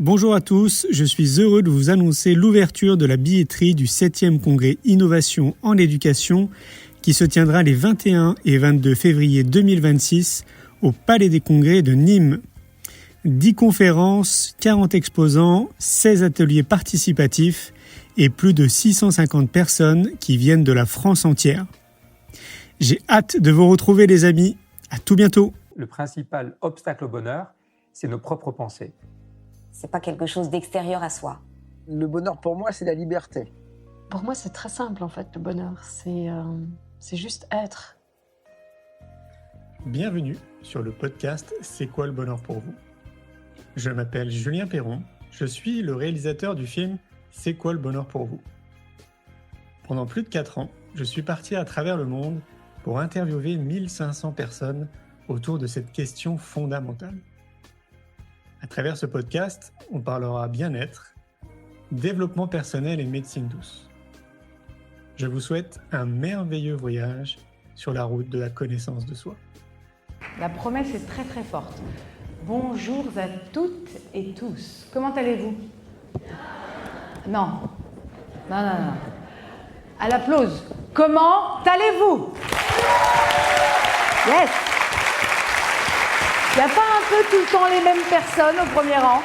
Bonjour à tous, je suis heureux de vous annoncer l'ouverture de la billetterie du 7e congrès Innovation en éducation qui se tiendra les 21 et 22 février 2026 au Palais des Congrès de Nîmes. 10 conférences, 40 exposants, 16 ateliers participatifs et plus de 650 personnes qui viennent de la France entière. J'ai hâte de vous retrouver les amis, à tout bientôt. Le principal obstacle au bonheur, c'est nos propres pensées. C'est pas quelque chose d'extérieur à soi. Le bonheur pour moi, c'est la liberté. Pour moi, c'est très simple en fait, le bonheur. C'est juste être. Bienvenue sur le podcast C'est quoi le bonheur pour vous ? Je m'appelle Julien Perron, je suis le réalisateur du film C'est quoi le bonheur pour vous ? Pendant plus de 4 ans, je suis parti à travers le monde pour interviewer 1500 personnes autour de cette question fondamentale. À travers ce podcast, on parlera bien-être, développement personnel et médecine douce. Je vous souhaite un merveilleux voyage sur la route de la connaissance de soi. La promesse est très très forte. Bonjour à toutes et tous. Comment allez-vous ? Non. À l'applause. Comment allez-vous ? Yes. Il n'y a pas un peu tout le temps les mêmes personnes au premier rang ?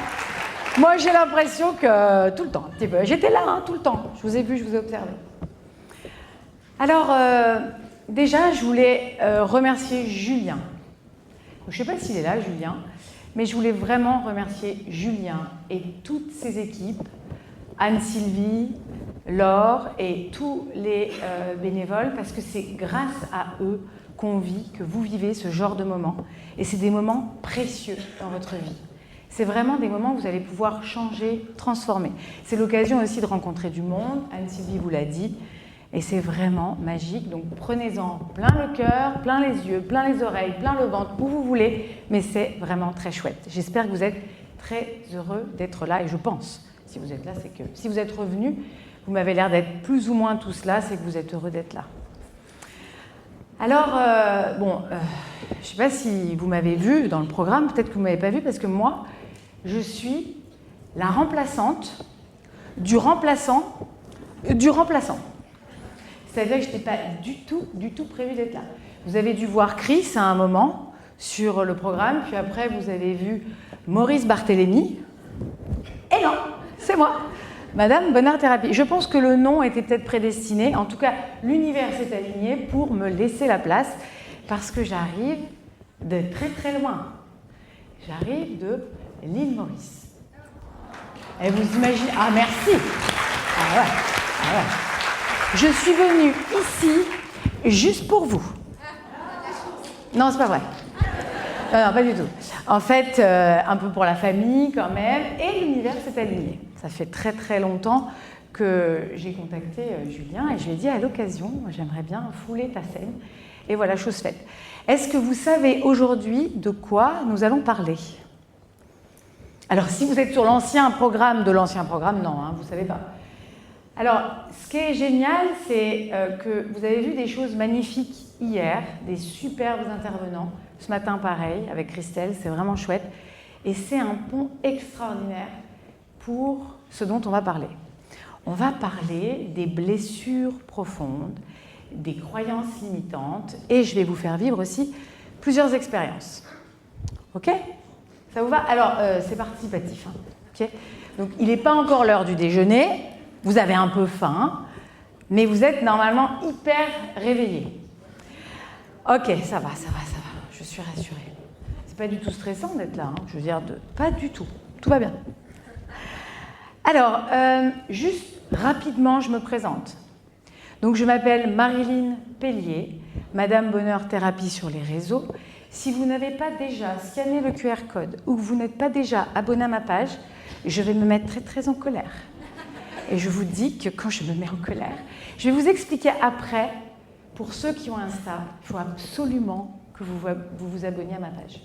Moi, j'ai l'impression que tout le temps, un petit peu. J'étais là tout le temps. Je vous ai vu, je vous ai observé. Alors, déjà, je voulais remercier Julien. Je ne sais pas s'il est là, Julien, mais je voulais vraiment remercier Julien et toutes ses équipes, Anne-Sylvie, Laure et tous les bénévoles, parce que c'est grâce à eux qu'on vit, que vous vivez ce genre de moments. Et c'est des moments précieux dans votre vie. C'est vraiment des moments où vous allez pouvoir changer, transformer. C'est l'occasion aussi de rencontrer du monde, Anne-Sylvie vous l'a dit, et c'est vraiment magique. Donc prenez-en plein le cœur, plein les yeux, plein les oreilles, plein le ventre, où vous voulez, mais c'est vraiment très chouette. J'espère que vous êtes très heureux d'être là, et je pense, si vous êtes là, c'est que si vous êtes revenus, vous m'avez l'air d'être plus ou moins tous là, c'est que vous êtes heureux d'être là. Alors, je ne sais pas si vous m'avez vu dans le programme, peut-être que vous ne m'avez pas vu, parce que moi, je suis la remplaçante du remplaçant du remplaçant. C'est-à-dire que je n'étais pas du tout prévu d'être là. Vous avez dû voir Chris à un moment sur le programme, puis après vous avez vu Maurice Barthélémy. Et non, c'est moi, Madame Bonheur-Thérapie. Je pense que le nom était peut-être prédestiné. En tout cas, l'univers s'est aligné pour me laisser la place parce que j'arrive de très très loin. J'arrive de l'île Maurice. Et vous imaginez... Ah, merci. Ah ouais. Je suis venue ici juste pour vous. Non, c'est pas vrai. Non, pas du tout. En fait, un peu pour la famille quand même, et l'univers s'est aligné. Ça fait très très longtemps que j'ai contacté Julien et je lui ai dit à l'occasion, j'aimerais bien fouler ta scène. Et voilà, chose faite. Est-ce que vous savez aujourd'hui de quoi nous allons parler ? Alors, si vous êtes sur l'ancien programme de l'ancien programme, non, vous ne savez pas. Alors, ce qui est génial, c'est que vous avez vu des choses magnifiques hier, des superbes intervenants. Ce matin, pareil, avec Christelle, c'est vraiment chouette. Et c'est un pont extraordinaire pour ce dont on va parler. On va parler des blessures profondes, des croyances limitantes, et je vais vous faire vivre aussi plusieurs expériences. Ok ? Ça vous va ? Alors, c'est participatif. Okay ? Donc, il n'est pas encore l'heure du déjeuner. Vous avez un peu faim, mais vous êtes normalement hyper réveillés. Ok, ça va. Je suis rassurée. C'est pas du tout stressant d'être là. Je veux dire, pas du tout. Tout va bien. Alors, juste rapidement, je me présente. Donc, je m'appelle Marilyn Pellier, Madame Bonheur-Thérapie sur les réseaux. Si vous n'avez pas déjà scanné le QR code ou que vous n'êtes pas déjà abonné à ma page, je vais me mettre très très en colère. Et je vous dis que quand je me mets en colère, je vais vous expliquer après, pour ceux qui ont Insta, il faut absolument que vous vous abonniez à ma page.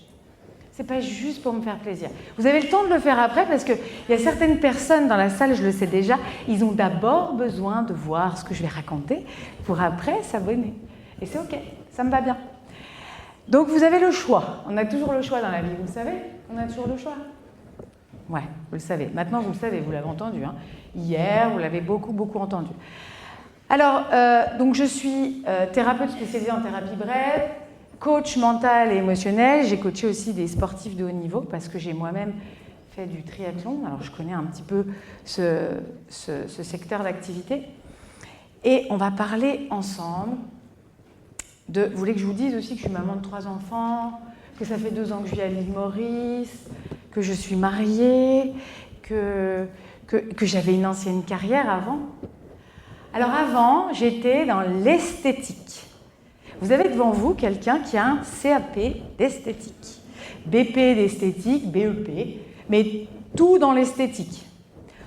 C'est pas juste pour me faire plaisir. Vous avez le temps de le faire après parce qu'il y a certaines personnes dans la salle, je le sais déjà, ils ont d'abord besoin de voir ce que je vais raconter pour après s'abonner. Et c'est ok, ça me va bien. Donc vous avez le choix. On a toujours le choix dans la vie, vous le savez ? On a toujours le choix. Ouais, vous le savez. Maintenant, vous le savez, vous l'avez entendu. Hein. Hier, vous l'avez beaucoup, beaucoup entendu. Alors, donc je suis thérapeute spécialisée en thérapie brève, coach mental et émotionnel. J'ai coaché aussi des sportifs de haut niveau parce que j'ai moi-même fait du triathlon. Alors, je connais un petit peu ce secteur d'activité. Et on va parler ensemble de... Vous voulez que je vous dise aussi que je suis maman de 3 enfants, que ça fait 2 ans que je vis à l'île Maurice, que je suis mariée, que j'avais une ancienne carrière avant. Alors avant, j'étais dans l'esthétique. Vous avez devant vous quelqu'un qui a un CAP d'esthétique, BP d'esthétique, BEP, mais tout dans l'esthétique.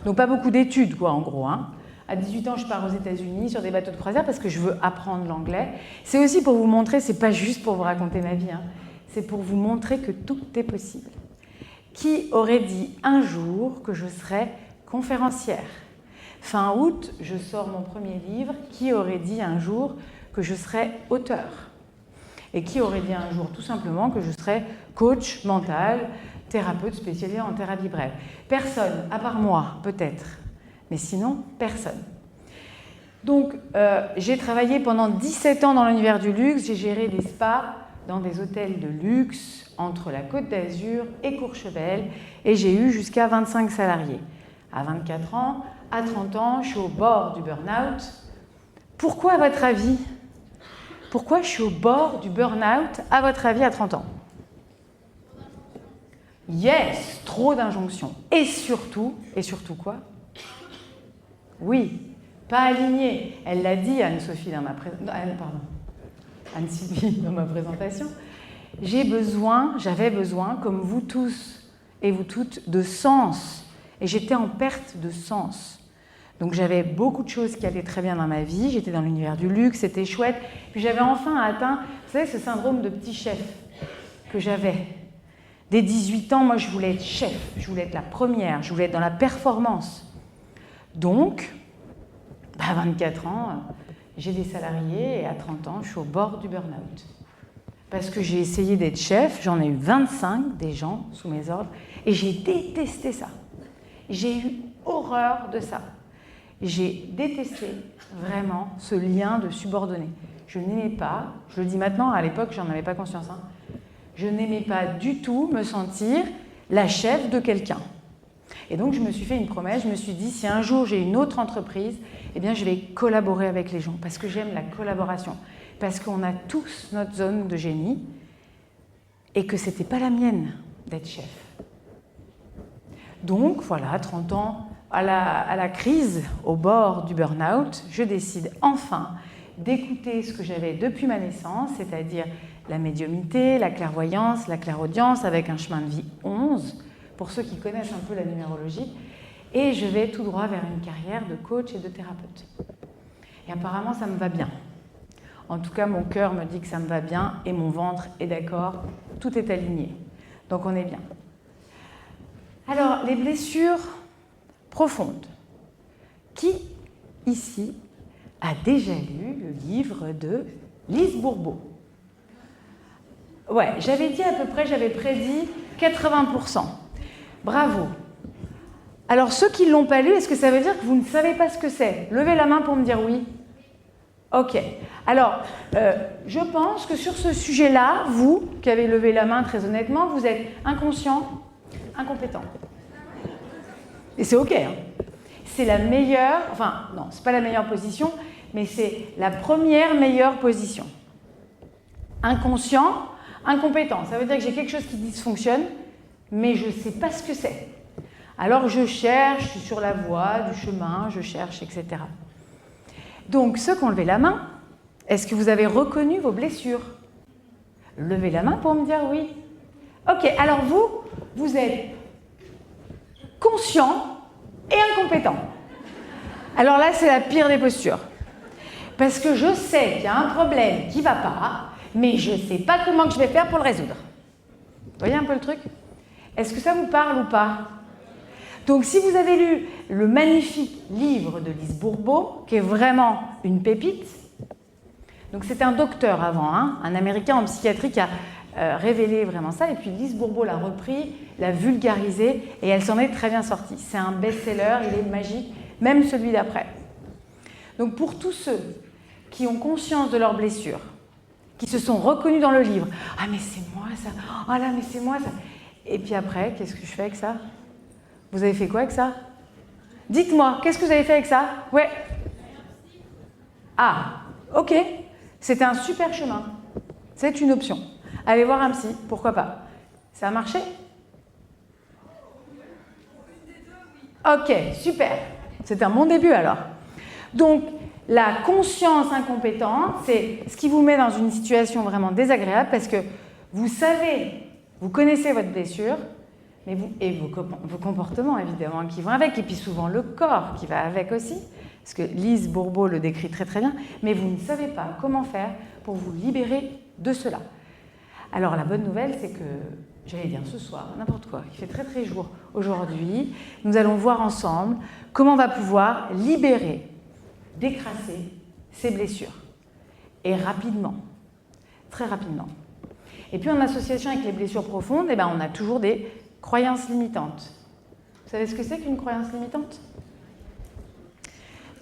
Donc pas beaucoup d'études, quoi, en gros. Hein. À 18 ans, je pars aux États-Unis sur des bateaux de croisière parce que je veux apprendre l'anglais. C'est aussi pour vous montrer, c'est pas juste pour vous raconter ma vie, hein, c'est pour vous montrer que tout est possible. Qui aurait dit un jour que je serais conférencière? Fin août, je sors mon premier livre. Qui aurait dit un jour que je serais auteur? Et qui aurait dit un jour tout simplement que je serais coach mental, thérapeute spécialisé en thérapie brève? Personne, à part moi, peut-être. Mais sinon, personne. Donc, j'ai travaillé pendant 17 ans dans l'univers du luxe. J'ai géré des spas dans des hôtels de luxe entre la Côte d'Azur et Courchevel. Et j'ai eu jusqu'à 25 salariés. À 24 ans, à 30 ans, je suis au bord du burn-out. Pourquoi, à votre avis? Pourquoi je suis au bord du burn-out, à votre avis, à 30 ans? Yes, trop d'injonctions. Et surtout quoi? Oui, pas aligné. Elle l'a dit, Anne-Sophie, dans ma Anne-Sylvie, dans ma présentation. J'avais besoin, comme vous tous et vous toutes, de sens. Et j'étais en perte de sens. Donc j'avais beaucoup de choses qui allaient très bien dans ma vie. J'étais dans l'univers du luxe, c'était chouette. Puis j'avais enfin atteint, vous savez, ce syndrome de petit chef que j'avais. Dès 18 ans, moi, je voulais être chef. Je voulais être la première. Je voulais être dans la performance. Donc, à 24 ans, j'ai des salariés et à 30 ans, je suis au bord du burn-out. Parce que j'ai essayé d'être chef, j'en ai eu 25 des gens sous mes ordres et j'ai détesté ça. J'ai eu horreur de ça. J'ai détesté vraiment ce lien de subordonné. Je n'aimais pas, je le dis maintenant, à l'époque, j'en avais pas conscience, hein, je n'aimais pas du tout me sentir la chef de quelqu'un. Et donc, je me suis fait une promesse, je me suis dit, si un jour j'ai une autre entreprise, eh bien, je vais collaborer avec les gens, parce que j'aime la collaboration, parce qu'on a tous notre zone de génie, et que ce n'était pas la mienne d'être chef. Donc, voilà, 30 ans, à la crise, au bord du burn-out, je décide enfin d'écouter ce que j'avais depuis ma naissance, c'est-à-dire la médiumnité, la clairvoyance, la clairaudience, avec un chemin de vie 11, pour ceux qui connaissent un peu la numérologie, et je vais tout droit vers une carrière de coach et de thérapeute. Et apparemment, ça me va bien. En tout cas, mon cœur me dit que ça me va bien, et mon ventre est d'accord, tout est aligné. Donc on est bien. Alors, les blessures profondes. Qui, ici, a déjà lu le livre de Lise Bourbeau? Ouais, j'avais dit à peu près, j'avais prédit 80%. Bravo. Alors, ceux qui ne l'ont pas lu, est-ce que ça veut dire que vous ne savez pas ce que c'est? Levez la main pour me dire oui. Ok. Alors, je pense que sur ce sujet-là, vous, qui avez levé la main très honnêtement, vous êtes inconscient, incompétent. Et c'est ok, hein. C'est la meilleure, enfin, non, c'est pas la meilleure position, mais c'est la première meilleure position. Inconscient, incompétent. Ça veut dire que j'ai quelque chose qui dysfonctionne, mais je ne sais pas ce que c'est. Alors je cherche, je suis sur la voie du chemin, je cherche, etc. Donc, ceux qui ont levé la main, est-ce que vous avez reconnu vos blessures? Levez la main pour me dire oui. Ok, alors vous êtes conscient et incompétent. Alors là, c'est la pire des postures. Parce que je sais qu'il y a un problème qui ne va pas, mais je ne sais pas comment je vais faire pour le résoudre. Vous voyez un peu le truc? Est-ce que ça vous parle ou pas? Donc, si vous avez lu le magnifique livre de Lise Bourbeau, qui est vraiment une pépite, donc c'était un docteur avant, hein, un Américain en psychiatrie qui a révélé vraiment ça. Et puis Lise Bourbeau l'a repris, l'a vulgarisé et elle s'en est très bien sortie. C'est un best-seller, il est magique, même celui d'après. Donc pour tous ceux qui ont conscience de leurs blessures, qui se sont reconnus dans le livre, « Ah mais c'est moi ça, oh là mais c'est moi ça », et puis après, qu'est-ce que je fais avec ça? Vous avez fait quoi avec ça? Dites-moi, qu'est-ce que vous avez fait avec ça? Ouais. Ah, ok, c'était un super chemin. C'est une option. Allez voir un psy, pourquoi pas. Ça a marché? Ok, super. C'est un bon début alors. Donc, la conscience incompétente, c'est ce qui vous met dans une situation vraiment désagréable parce que vous savez, vous connaissez votre blessure, mais vos comportements évidemment qui vont avec, et puis souvent le corps qui va avec aussi, parce que Lise Bourbeau le décrit très très bien, mais vous ne savez pas comment faire pour vous libérer de cela. Alors la bonne nouvelle, c'est que, j'allais dire ce soir, n'importe quoi, il fait très très jour aujourd'hui, nous allons voir ensemble comment on va pouvoir libérer, décrasser ces blessures, et rapidement, très rapidement. Et puis en association avec les blessures profondes, eh ben, on a toujours des croyances limitantes. Vous savez ce que c'est qu'une croyance limitante?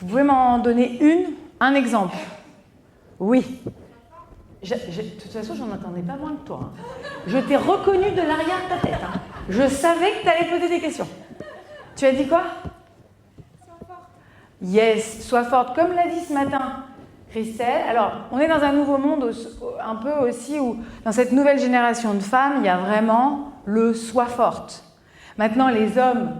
Vous pouvez m'en donner un exemple? Oui. De toute façon, j'en attendais pas moins que toi. Hein. Je t'ai reconnu de l'arrière de ta tête. Hein. Je savais que tu allais poser des questions. Tu as dit quoi? Sois forte. Yes, sois forte. Comme l'a dit ce matin Christelle. Alors, on est dans un nouveau monde un peu aussi où, dans cette nouvelle génération de femmes, il y a vraiment le sois forte. Maintenant, les hommes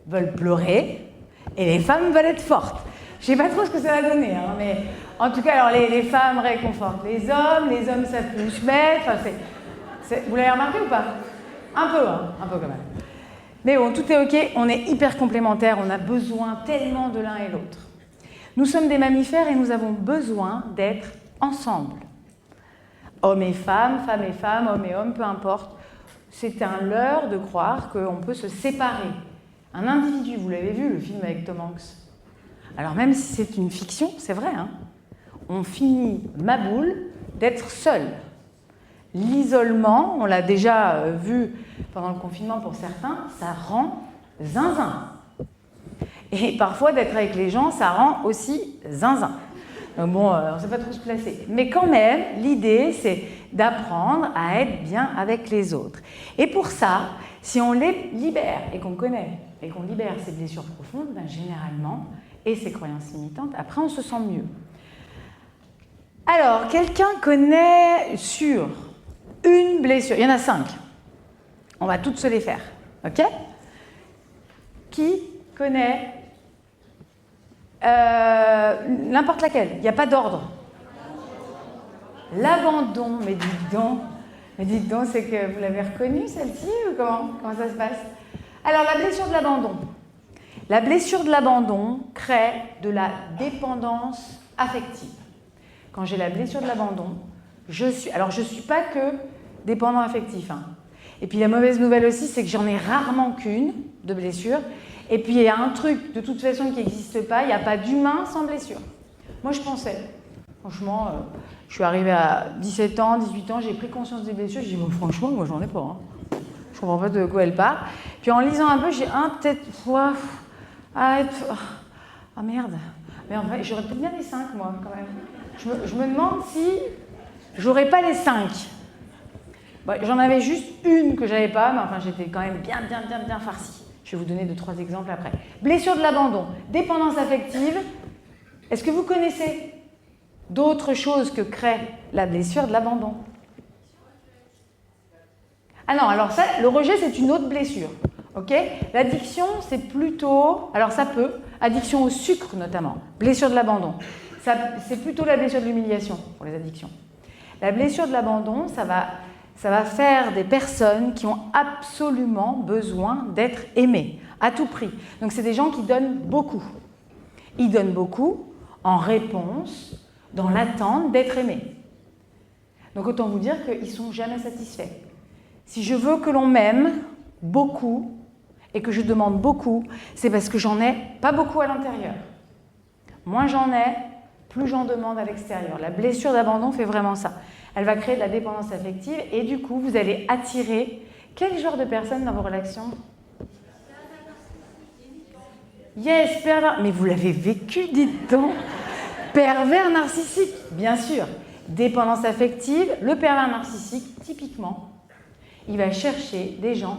veulent pleurer et les femmes veulent être fortes. Je ne sais pas trop ce que ça va donner, hein, mais en tout cas, alors les femmes réconfortent les hommes savent plus se mettre. Enfin, vous l'avez remarqué ou pas? Un peu quand même. Mais bon, tout est ok, on est hyper complémentaires, on a besoin tellement de l'un et l'autre. Nous sommes des mammifères et nous avons besoin d'être ensemble. Hommes et femmes, hommes et hommes, peu importe. C'est un leurre de croire qu'on peut se séparer. Un individu, vous l'avez vu, le film avec Tom Hanks. Alors même si c'est une fiction, c'est vrai, hein, on finit maboule d'être seul. L'isolement, on l'a déjà vu pendant le confinement pour certains, ça rend zinzin. Et parfois, d'être avec les gens, ça rend aussi zinzin. Donc bon, on ne sait pas trop se placer. Mais quand même, l'idée, c'est d'apprendre à être bien avec les autres. Et pour ça, si on les libère et qu'on connaît, et qu'on libère ces blessures profondes, ben généralement, et ces croyances limitantes, après on se sent mieux. Alors, quelqu'un connaît sur une blessure, il y en a 5. On va toutes se les faire, ok? Qui connaît n'importe laquelle, il n'y a pas d'ordre. L'abandon, mais dites donc, c'est que vous l'avez reconnue celle-ci ou comment ça se passe? Alors, la blessure de l'abandon. La blessure de l'abandon crée de la dépendance affective. Quand j'ai la blessure de l'abandon, je suis pas que dépendant affectif. Hein. Et puis la mauvaise nouvelle aussi, c'est que j'en ai rarement qu'une de blessure. Et puis il y a un truc de toute façon qui n'existe pas, il n'y a pas d'humain sans blessure. Moi je pensais, franchement, je suis arrivée à 17 ans, 18 ans, j'ai pris conscience des blessures, j'ai dit franchement, moi j'en ai pas. Hein. Je comprends pas de quoi elle parle. Puis en lisant un peu, j'ai peut-être... Ah merde. Mais en vrai, j'aurais peut-être bien les 5 moi quand même. Je me demande si j'aurais pas les 5. Bon, j'en avais juste une que j'avais pas, mais enfin j'étais quand même bien farcie. Je vais vous donner 2-3 exemples après. Blessure de l'abandon, dépendance affective. Est-ce que vous connaissez d'autres choses que crée la blessure de l'abandon? Ah non, alors ça, le rejet, c'est une autre blessure. Ok? L'addiction, c'est plutôt... Alors ça peut, addiction au sucre notamment, blessure de l'abandon. C'est plutôt la blessure de l'humiliation pour les addictions. La blessure de l'abandon, ça va faire des personnes qui ont absolument besoin d'être aimées, à tout prix. Donc c'est des gens qui donnent beaucoup. Ils donnent beaucoup en réponse, dans l'attente d'être aimés. Donc autant vous dire qu'ils ne sont jamais satisfaits. Si je veux que l'on m'aime beaucoup et que je demande beaucoup, c'est parce que j'en ai pas beaucoup à l'intérieur. Moins j'en ai, plus j'en demande à l'extérieur. La blessure d'abandon fait vraiment ça. Elle va créer de la dépendance affective et du coup, vous allez attirer quel genre de personnes dans vos relations? Yes, pervers. Mais vous l'avez vécu, dites donc. Pervers narcissique, bien sûr. Dépendance affective, le pervers narcissique, typiquement, il va chercher des gens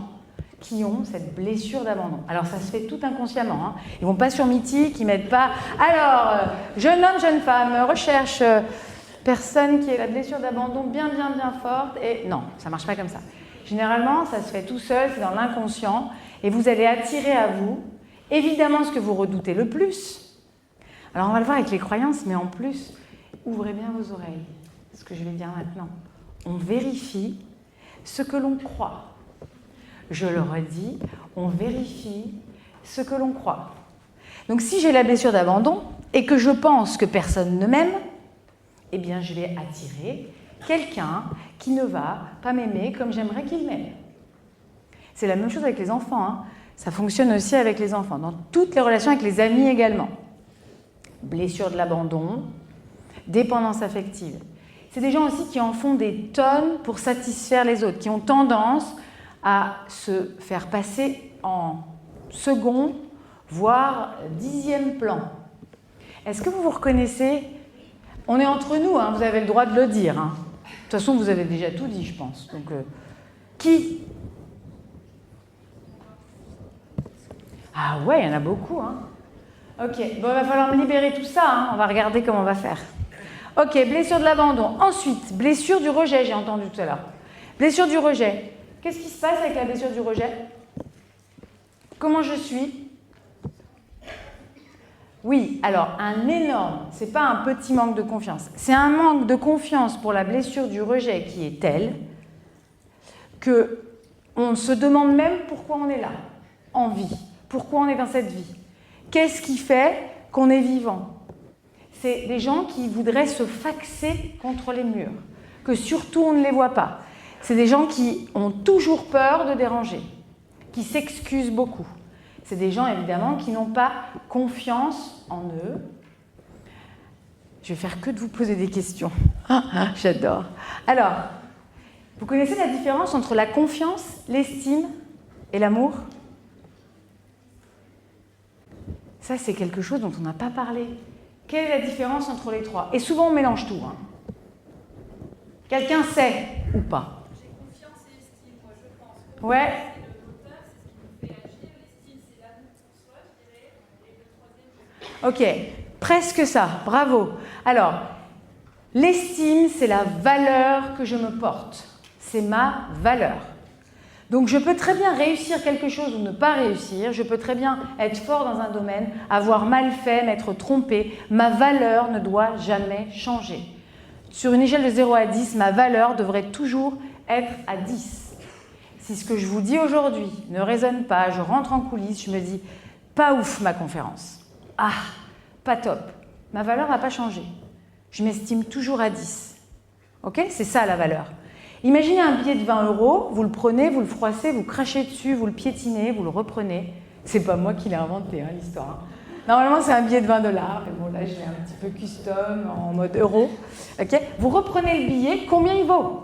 qui ont cette blessure d'abandon. Alors ça se fait tout inconsciemment. Hein. Ils ne vont pas sur Mythique, ils ne mettent pas « Alors, jeune homme, jeune femme, recherche personne qui ait la blessure d'abandon bien forte. » Et non, ça ne marche pas comme ça. Généralement, ça se fait tout seul, c'est dans l'inconscient. Et vous allez attirer à vous, évidemment, ce que vous redoutez le plus. Alors on va le voir avec les croyances, mais en plus, ouvrez bien vos oreilles. Ce que je vais dire maintenant. On vérifie ce que l'on croit. Je le redis, on vérifie ce que l'on croit. Donc si j'ai la blessure d'abandon et que je pense que personne ne m'aime, eh bien je vais attirer quelqu'un qui ne va pas m'aimer comme j'aimerais qu'il m'aime. C'est la même chose avec les enfants. Hein. Ça fonctionne aussi avec les enfants, dans toutes les relations avec les amis également. Blessure de l'abandon, dépendance affective. C'est des gens aussi qui en font des tonnes pour satisfaire les autres, qui ont tendance à se faire passer en second, voire 10e plan. Est-ce que vous vous reconnaissez? On est entre nous, hein, vous avez le droit de le dire. Hein. De toute façon, vous avez déjà tout dit, je pense. Donc, qui? Ah ouais, il y en a beaucoup. Hein. Ok, bon, il va falloir me libérer tout ça. Hein. On va regarder comment on va faire. Ok, blessure de l'abandon. Ensuite, blessure du rejet, j'ai entendu tout à l'heure. Blessure du rejet. Qu'est-ce qui se passe avec la blessure du rejet? Comment je suis? Oui, alors un énorme, c'est pas un petit manque de confiance, c'est un manque de confiance pour la blessure du rejet qui est telle que on se demande même pourquoi on est là, en vie, pourquoi on est dans cette vie. Qu'est-ce qui fait qu'on est vivant? C'est des gens qui voudraient se faxer contre les murs, que surtout on ne les voit pas. C'est des gens qui ont toujours peur de déranger, qui s'excusent beaucoup. C'est des gens, évidemment, qui n'ont pas confiance en eux. Je vais faire que de vous poser des questions. J'adore. Alors, vous connaissez la différence entre la confiance, l'estime et l'amour? Ça, c'est quelque chose dont on n'a pas parlé. Quelle est la différence entre les trois? Et souvent, on mélange tout. Hein. Quelqu'un sait ou pas? Ouais. Ok, presque ça, bravo. Alors, l'estime, c'est la valeur que je me porte. C'est ma valeur. Donc, je peux très bien réussir quelque chose ou ne pas réussir. Je peux très bien être fort dans un domaine, avoir mal fait, m'être trompé. Ma valeur ne doit jamais changer. Sur une échelle de 0 à 10, ma valeur devrait toujours être à 10. Si ce que je vous dis aujourd'hui ne résonne pas, je rentre en coulisses, je me dis « pas ouf ma conférence ». Ah, pas top. Ma valeur n'a pas changé. Je m'estime toujours à 10. Ok? C'est ça la valeur. Imaginez un billet de 20 €, vous le prenez, vous le froissez, vous crachez dessus, vous le piétinez, vous le reprenez. C'est pas moi qui l'ai inventé, hein, l'histoire. Normalement, c'est un billet de 20 $, mais bon, là, je l'ai un petit peu custom, en mode euro. Ok? Vous reprenez le billet, combien il vaut?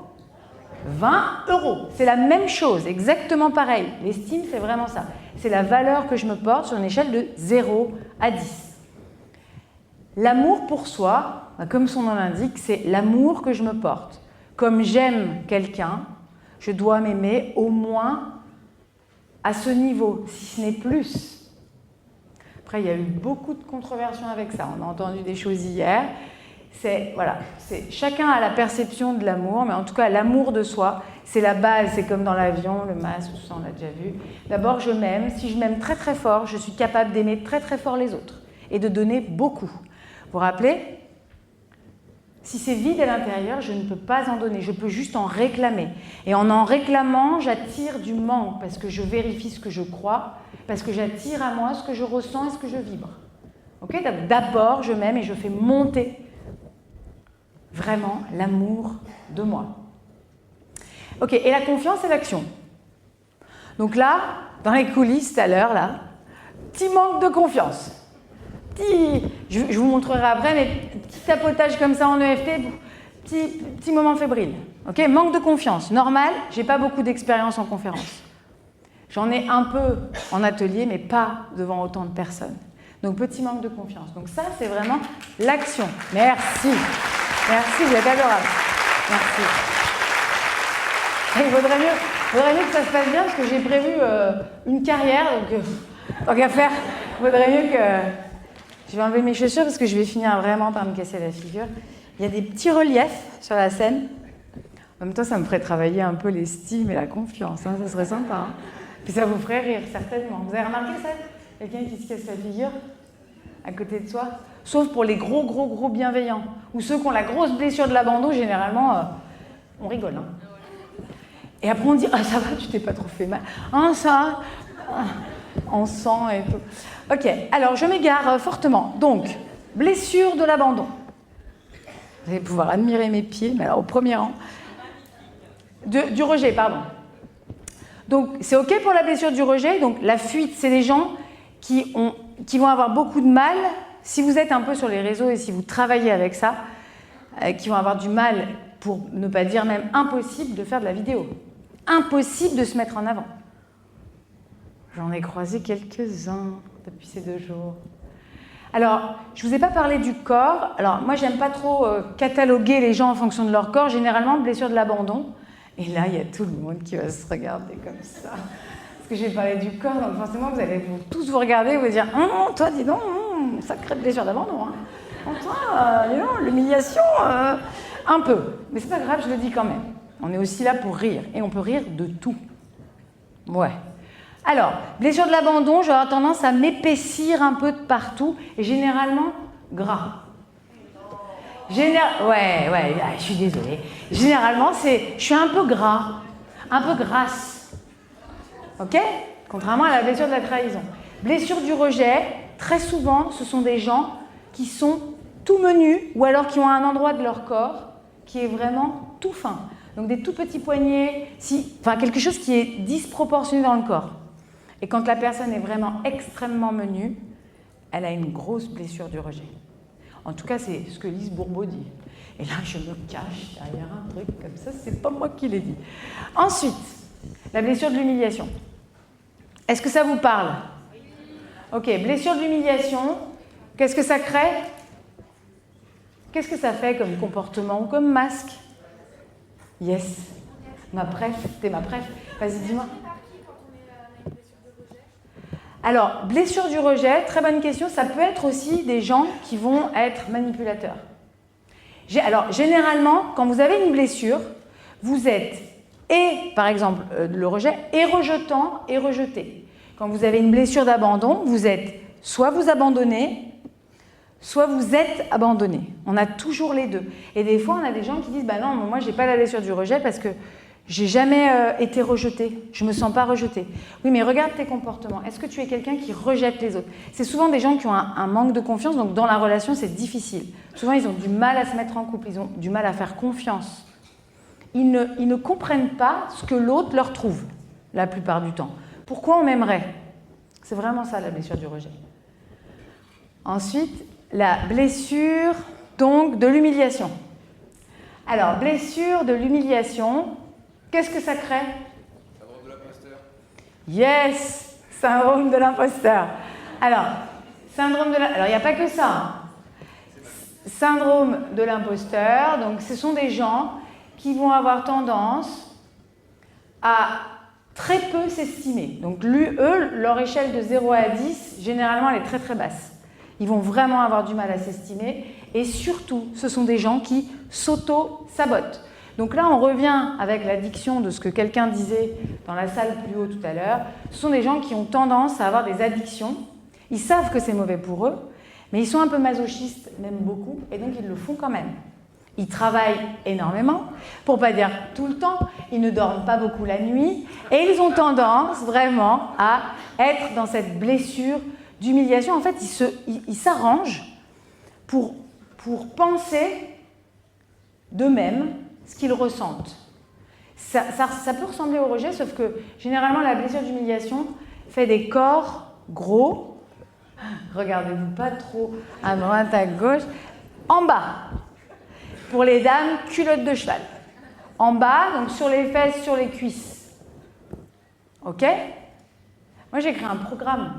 20 €. C'est la même chose, exactement pareil. L'estime, c'est vraiment ça. C'est la valeur que je me porte sur une échelle de 0 à 10. L'amour pour soi, comme son nom l'indique, c'est l'amour que je me porte. Comme j'aime quelqu'un, je dois m'aimer au moins à ce niveau, si ce n'est plus. Après, il y a eu beaucoup de controversions avec ça. On a entendu des choses hier. Chacun a la perception de l'amour, mais en tout cas, l'amour de soi, c'est la base. C'est comme dans l'avion, le masque, tout ça, on l'a déjà vu. D'abord, je m'aime. Si je m'aime très très fort, je suis capable d'aimer très très fort les autres et de donner beaucoup. Vous vous rappelez? Si c'est vide à l'intérieur, je ne peux pas en donner, je peux juste en réclamer. Et en réclamant, j'attire du manque parce que je vérifie ce que je crois, parce que j'attire à moi ce que je ressens et ce que je vibre. Okay? D'abord, je m'aime et je fais monter vraiment l'amour de moi. Ok, et la confiance et l'action. Donc là, dans les coulisses tout à l'heure, là, petit manque de confiance. Je vous montrerai après, mais petit tapotage comme ça en EFT, Petit moment fébrile. Ok, manque de confiance. Normal, j'ai pas beaucoup d'expérience en conférence. J'en ai un peu en atelier, mais pas devant autant de personnes. Donc, petit manque de confiance. Donc, ça, c'est vraiment l'action. Merci. Merci, vous êtes adorable. Merci. Et il vaudrait mieux que ça se passe bien, parce que j'ai prévu une carrière. Donc, tant qu'à faire, il vaudrait mieux que... Je vais enlever mes chaussures, parce que je vais finir vraiment par me casser la figure. Il y a des petits reliefs sur la scène. En même temps, ça me ferait travailler un peu l'estime et la confiance. Hein, ça serait sympa. Hein. Puis ça vous ferait rire, certainement. Vous avez remarqué ça? Quelqu'un qui se casse la figure à côté de soi? Sauf pour les gros bienveillants. Ou ceux qui ont la grosse blessure de l'abandon, généralement, on rigole. Hein. Et après, on dit « Ah, ça va, tu t'es pas trop fait mal. Ah, ça en sang et tout. » Ok, alors je m'égare fortement. Donc, blessure de l'abandon. Vous allez pouvoir admirer mes pieds, mais alors au premier rang. Du rejet, pardon. Donc, c'est OK pour la blessure du rejet. Donc, la fuite, c'est des gens qui vont avoir beaucoup de mal, si vous êtes un peu sur les réseaux et si vous travaillez avec ça, qui vont avoir du mal, pour ne pas dire même impossible, de faire de la vidéo. Impossible de se mettre en avant. J'en ai croisé quelques-uns depuis ces 2 jours. Alors, je ne vous ai pas parlé du corps. Alors, moi, j'aime pas trop cataloguer les gens en fonction de leur corps. Généralement, blessure de l'abandon. Et là, il y a tout le monde qui va se regarder comme ça. Parce que j'ai parlé du corps, donc forcément, vous allez tous vous regarder et vous dire « Toi, dis donc, sacrée blessure d'abandon. Hein. Toi, dis donc, l'humiliation, un peu. » Mais c'est pas grave, je le dis quand même. On est aussi là pour rire. Et on peut rire de tout. Ouais. Alors, blessure de l'abandon, j'aurais tendance à m'épaissir un peu de partout. Et généralement, gras. Ouais, je suis désolée. Généralement, je suis un peu gras, un peu grasse. Ok? Contrairement à la blessure de la trahison. Blessure du rejet, très souvent, ce sont des gens qui sont tout menus ou alors qui ont un endroit de leur corps qui est vraiment tout fin. Donc des tout petits poignets, quelque chose qui est disproportionné dans le corps. Et quand la personne est vraiment extrêmement menue, elle a une grosse blessure du rejet. En tout cas, c'est ce que Lise Bourbeau dit. Et là, je me cache derrière un truc comme ça, c'est pas moi qui l'ai dit. Ensuite, la blessure de l'humiliation. Est-ce que ça vous parle? Ok, blessure de l'humiliation, qu'est-ce que ça crée? Qu'est-ce que ça fait comme comportement ou comme masque? Yes. Ma préf, t'es ma préf. Vas-y, dis-moi. Alors, blessure du rejet, très bonne question. Ça peut être aussi des gens qui vont être manipulateurs. Alors, généralement, quand vous avez une blessure, vous êtes par exemple, le rejet, et rejetant et rejeté. Quand vous avez une blessure d'abandon, vous êtes soit vous abandonnez, soit vous êtes abandonné. On a toujours les deux. Et des fois, on a des gens qui disent « Bah non, moi, j'ai pas la blessure du rejet parce que j'ai jamais été rejeté. Je me sens pas rejeté. » Oui, mais regarde tes comportements. Est-ce que tu es quelqu'un qui rejette les autres? C'est souvent des gens qui ont un manque de confiance, donc dans la relation, c'est difficile. Souvent, ils ont du mal à se mettre en couple, ils ont du mal à faire confiance. Ils ne comprennent pas ce que l'autre leur trouve, la plupart du temps. Pourquoi on m'aimerait? C'est vraiment ça, la blessure du rejet. Ensuite, la blessure, donc, de l'humiliation. Alors, blessure de l'humiliation, qu'est-ce que ça crée? Syndrome de l'imposteur. Yes, syndrome de l'imposteur. Alors, alors, il n'y a pas que ça. Hein. Syndrome de l'imposteur, donc ce sont des gens qui vont avoir tendance à très peu s'estimer. Donc, eux, leur échelle de 0 à 10, généralement, elle est très très basse. Ils vont vraiment avoir du mal à s'estimer. Et surtout, ce sont des gens qui s'auto-sabotent. Donc là, on revient avec l'addiction de ce que quelqu'un disait dans la salle plus haut tout à l'heure. Ce sont des gens qui ont tendance à avoir des addictions. Ils savent que c'est mauvais pour eux, mais ils sont un peu masochistes, même beaucoup, et donc ils le font quand même. Ils travaillent énormément, pour ne pas dire tout le temps, ils ne dorment pas beaucoup la nuit, et ils ont tendance vraiment à être dans cette blessure d'humiliation. En fait, ils s'arrangent pour penser d'eux-mêmes ce qu'ils ressentent. Ça peut ressembler au rejet, sauf que généralement, la blessure d'humiliation fait des corps gros. Regardez-vous pas trop à droite, à gauche. En bas. Pour les dames, culotte de cheval. En bas, donc sur les fesses, sur les cuisses. Ok? Moi, j'ai créé un programme.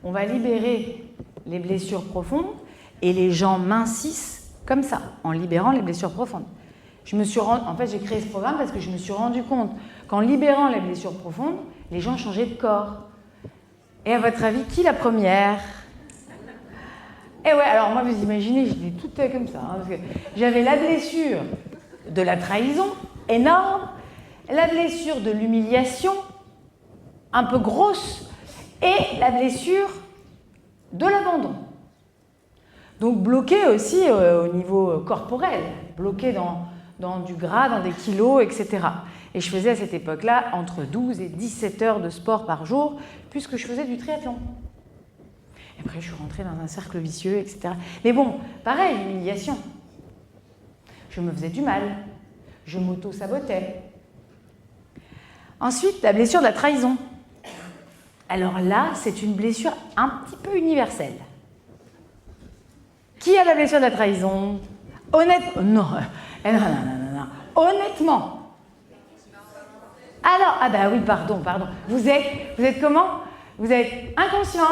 On va libérer les blessures profondes et les gens mincissent comme ça, en libérant les blessures profondes. En fait, j'ai créé ce programme parce que je me suis rendu compte qu'en libérant les blessures profondes, les gens changeaient de corps. Et à votre avis, qui la première? Eh ouais, alors moi, vous imaginez, j'étais toute comme ça. Parce que j'avais la blessure de la trahison, énorme, la blessure de l'humiliation, un peu grosse, et la blessure de l'abandon. Donc bloquée aussi au niveau corporel, bloquée dans du gras, dans des kilos, etc. Et je faisais à cette époque-là entre 12 et 17 heures de sport par jour, puisque je faisais du triathlon. Et après, je suis rentrée dans un cercle vicieux, etc. Mais bon, pareil, humiliation. Je me faisais du mal. Je m'auto-sabotais. Ensuite, la blessure de la trahison. Alors là, c'est une blessure un petit peu universelle. Qui a la blessure de la trahison? Non. Honnêtement. Alors, ah bah oui, pardon. Vous êtes comment? Vous êtes inconscient,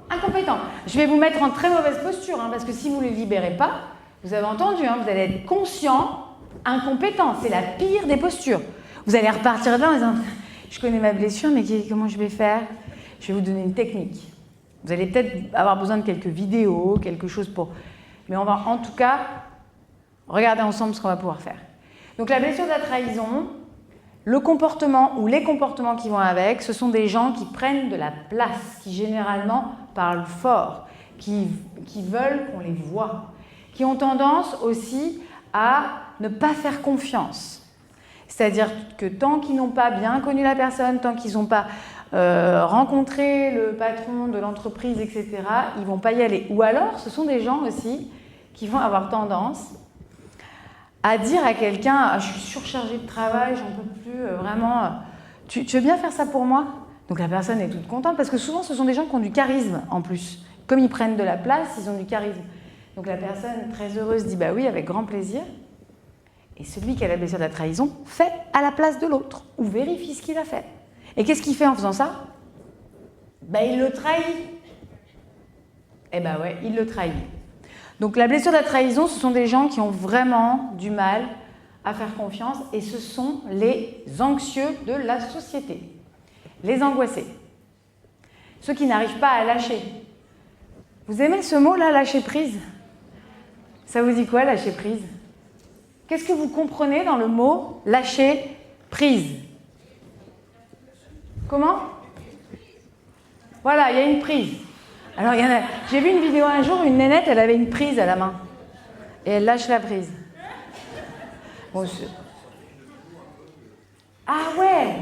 incompétent. Je vais vous mettre en très mauvaise posture, parce que si vous ne les libérez pas, vous avez entendu, vous allez être conscient, incompétent. C'est la pire des postures. Vous allez repartir de là en disant, je connais ma blessure, mais comment je vais faire? Je vais vous donner une technique. Vous allez peut-être avoir besoin de quelques vidéos, quelque chose pour... Mais on va en tout cas regarder ensemble ce qu'on va pouvoir faire. Donc la blessure de la trahison, le comportement ou les comportements qui vont avec, ce sont des gens qui prennent de la place, qui généralement parlent fort, qui veulent qu'on les voie, qui ont tendance aussi à ne pas faire confiance. C'est-à-dire que tant qu'ils n'ont pas bien connu la personne, tant qu'ils n'ont pas rencontré le patron de l'entreprise, etc., ils ne vont pas y aller. Ou alors, ce sont des gens aussi qui vont avoir tendance à dire à quelqu'un « Je suis surchargée de travail, j'en peux plus, vraiment, tu veux bien faire ça pour moi ?» Donc la personne est toute contente, parce que souvent, ce sont des gens qui ont du charisme en plus. Comme ils prennent de la place, ils ont du charisme. Donc la personne très heureuse dit « Bah oui, avec grand plaisir ». Et celui qui a la blessure de la trahison fait à la place de l'autre, ou vérifie ce qu'il a fait. Et qu'est-ce qu'il fait en faisant ça? Il le trahit. Eh ben ouais, il le trahit. Donc la blessure de la trahison, ce sont des gens qui ont vraiment du mal à faire confiance, et ce sont les anxieux de la société, les angoissés, ceux qui n'arrivent pas à lâcher. Vous aimez ce mot-là, lâcher prise? Ça vous dit quoi, lâcher prise? Qu'est-ce que vous comprenez dans le mot lâcher prise? Comment? Voilà, il y a une prise. Alors, j'ai vu une vidéo un jour, une nénette, elle avait une prise à la main. Et elle lâche la prise. Bon, ah ouais,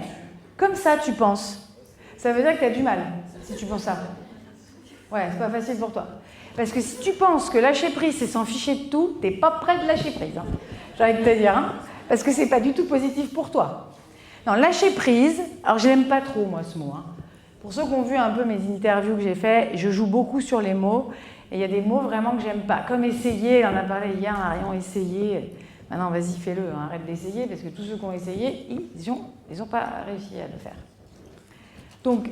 comme ça tu penses. Ça veut dire que tu as du mal, si tu penses ça. Ouais, c'est pas facile pour toi. Parce que si tu penses que lâcher prise, c'est s'en ficher de tout, t'es pas prêt de lâcher prise. J'ai envie de te dire, parce que c'est pas du tout positif pour toi. Non, lâcher prise, alors je l'aime pas trop, moi, ce mot. Pour ceux qui ont vu un peu mes interviews que j'ai fait, je joue beaucoup sur les mots, et il y a des mots vraiment que j'aime pas. Comme essayer, on en a parlé hier, Marion, essayer. Maintenant, vas-y, fais-le, arrête d'essayer, parce que tous ceux qui ont essayé, ils ont pas réussi à le faire. Donc,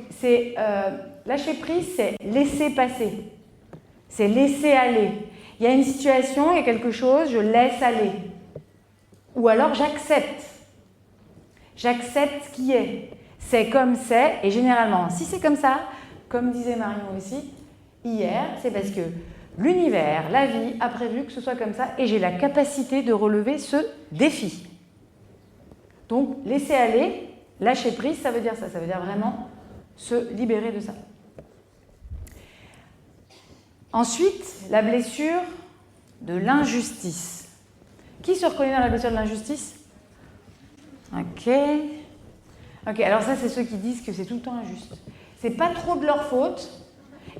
lâcher prise, c'est laisser passer. C'est laisser aller. Il y a une situation, il y a quelque chose, je laisse aller. Ou alors j'accepte. J'accepte ce qui est. C'est comme c'est, et généralement, si c'est comme ça, comme disait Marion aussi, hier, c'est parce que l'univers, la vie a prévu que ce soit comme ça, et j'ai la capacité de relever ce défi. Donc, laisser aller, lâcher prise, ça veut dire ça. Ça veut dire vraiment se libérer de ça. Ensuite, la blessure de l'injustice. Qui se reconnaît dans la blessure de l'injustice? Ok, alors ça, c'est ceux qui disent que c'est tout le temps injuste. C'est pas trop de leur faute.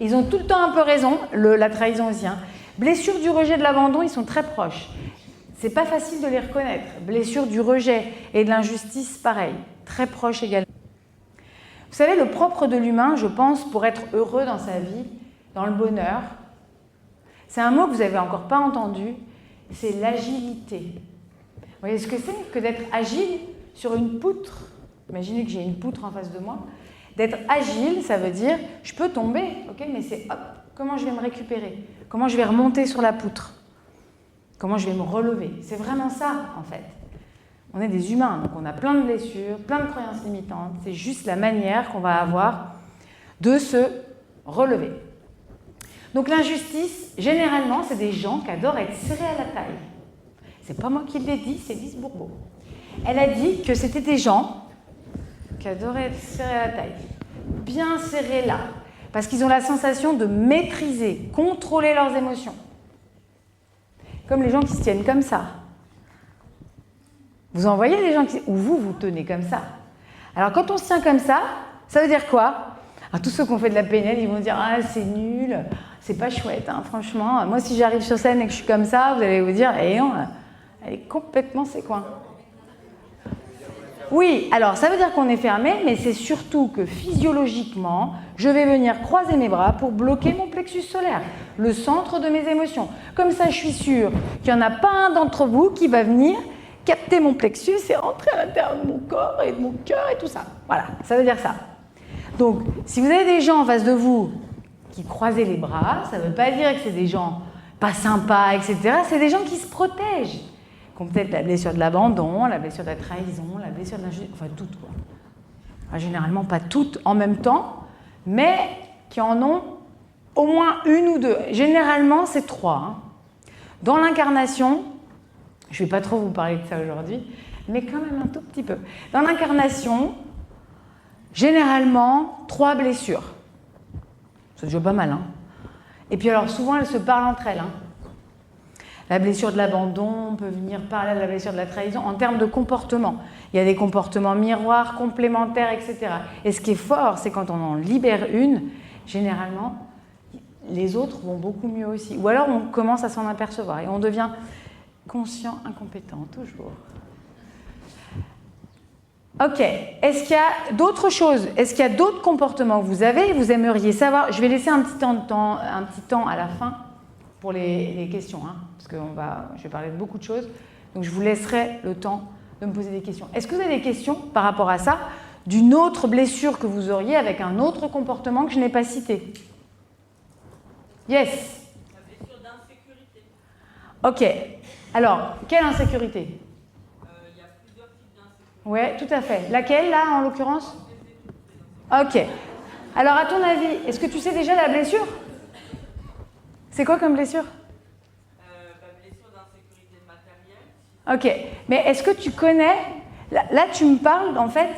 Ils ont tout le temps un peu raison, la trahison aussi. Blessure du rejet de l'abandon, ils sont très proches. C'est pas facile de les reconnaître. Blessure du rejet et de l'injustice, pareil, très proches également. Vous savez, le propre de l'humain, je pense, pour être heureux dans sa vie, dans le bonheur, c'est un mot que vous n'avez encore pas entendu, c'est l'agilité. Vous voyez ce que c'est que d'être agile sur une poutre? Imaginez que j'ai une poutre en face de moi. D'être agile, ça veut dire, je peux tomber, ok, mais c'est hop, comment je vais me récupérer? Comment je vais remonter sur la poutre? Comment je vais me relever? C'est vraiment ça, en fait. On est des humains, donc on a plein de blessures, plein de croyances limitantes. C'est juste la manière qu'on va avoir de se relever. Donc l'injustice, généralement, c'est des gens qui adorent être serrés à la taille. C'est pas moi qui l'ai dit, c'est Lise Bourbeau. Elle a dit que c'était des gens qui adoraient être serrés à la taille, bien serrés là, parce qu'ils ont la sensation de maîtriser, contrôler leurs émotions. Comme les gens qui se tiennent comme ça. Vous en voyez des gens qui... ou vous tenez comme ça. Alors quand on se tient comme ça veut dire quoi? Alors, tous ceux qui ont fait de la PNL, ils vont dire « Ah, c'est nul, c'est pas chouette, hein, franchement. Moi, si j'arrive sur scène et que je suis comme ça, vous allez vous dire « Eh non, elle est complètement ses coins. » Oui, alors ça veut dire qu'on est fermé, mais c'est surtout que physiologiquement, je vais venir croiser mes bras pour bloquer mon plexus solaire, le centre de mes émotions. Comme ça, je suis sûre qu'il n'y en a pas un d'entre vous qui va venir capter mon plexus et rentrer à l'intérieur de mon corps et de mon cœur et tout ça. Voilà, ça veut dire ça. Donc, si vous avez des gens en face de vous qui croisent les bras, ça ne veut pas dire que c'est des gens pas sympas, etc. C'est des gens qui se protègent, qui ont peut-être la blessure de l'abandon, la blessure de la trahison, la blessure de l'injustice, enfin toutes quoi. Enfin, généralement pas toutes en même temps, mais qui en ont au moins une ou deux. Généralement, c'est 3. Hein. Dans l'incarnation, je ne vais pas trop vous parler de ça aujourd'hui, mais quand même un tout petit peu. Dans l'incarnation, généralement, 3 blessures. C'est déjà pas mal. Hein. Et puis alors, souvent, elles se parlent entre elles. Hein. La blessure de l'abandon peut venir parler de la blessure de la trahison en termes de comportement. Il y a des comportements miroirs, complémentaires, etc. Et ce qui est fort, c'est quand on en libère une, généralement, les autres vont beaucoup mieux aussi. Ou alors, on commence à s'en apercevoir et on devient conscient, incompétent, toujours. Ok, est-ce qu'il y a d'autres choses? Est-ce qu'il y a d'autres comportements que vous avez et vous aimeriez savoir? Je vais laisser un petit temps à la fin pour les questions, hein, parce que je vais parler de beaucoup de choses. Donc je vous laisserai le temps de me poser des questions. Est-ce que vous avez des questions par rapport à ça, d'une autre blessure que vous auriez avec un autre comportement que je n'ai pas cité? Yes. La blessure d'insécurité. Ok. Alors, quelle insécurité? Il y a plusieurs types d'insécurité. Oui, tout à fait. Laquelle, là, en l'occurrence? Ok. Alors, à ton avis, est-ce que tu sais déjà la blessure? C'est quoi comme blessure? Blessure d'insécurité matérielle. Ok. Mais est-ce que tu connais... Là, tu me parles, en fait,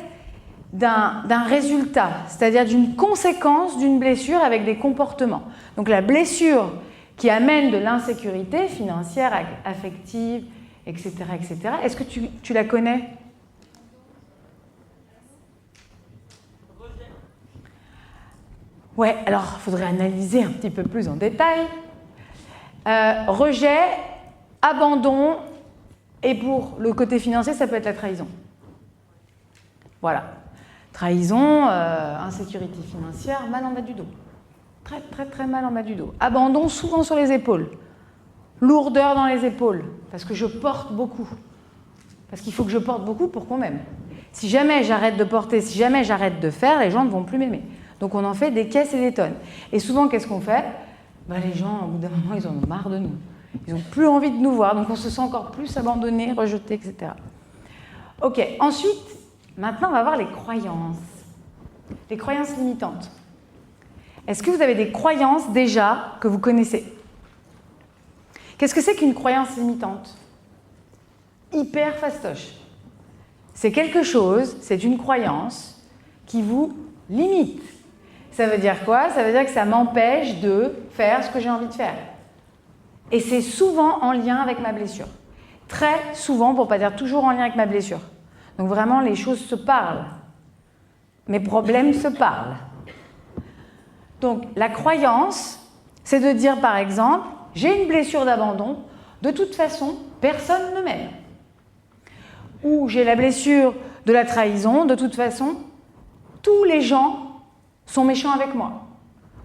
d'un résultat, c'est-à-dire d'une conséquence d'une blessure avec des comportements. Donc, la blessure qui amène de l'insécurité financière, affective, etc., etc. Est-ce que tu la connais? Rejet. Ouais, alors il faudrait analyser un petit peu plus en détail. Rejet, abandon, et pour le côté financier, ça peut être la trahison. Voilà. Trahison, insécurité financière, mal en bas du dos. Très, très, très mal en bas du dos. Abandon, souvent sur les épaules. Lourdeur dans les épaules, parce que je porte beaucoup. Parce qu'il faut que je porte beaucoup pour qu'on m'aime. Si jamais j'arrête de porter, si jamais j'arrête de faire, les gens ne vont plus m'aimer. Donc on en fait des caisses et des tonnes. Et souvent, qu'est-ce qu'on fait? Les gens, au bout d'un moment, ils en ont marre de nous. Ils n'ont plus envie de nous voir, donc on se sent encore plus abandonné, rejeté, etc. Ok, ensuite, maintenant, on va voir les croyances. Les croyances limitantes. Est-ce que vous avez des croyances déjà que vous connaissez? Qu'est-ce que c'est qu'une croyance limitante? Hyper fastoche. C'est quelque chose, c'est une croyance qui vous limite. Ça veut dire quoi? Ça veut dire que ça m'empêche de faire ce que j'ai envie de faire. Et c'est souvent en lien avec ma blessure. Très souvent, pour ne pas dire toujours en lien avec ma blessure. Donc vraiment, les choses se parlent. Mes problèmes se parlent. Donc la croyance, c'est de dire par exemple, j'ai une blessure d'abandon, de toute façon, personne ne m'aime. Ou j'ai la blessure de la trahison, de toute façon, tous les gens sont méchants avec moi.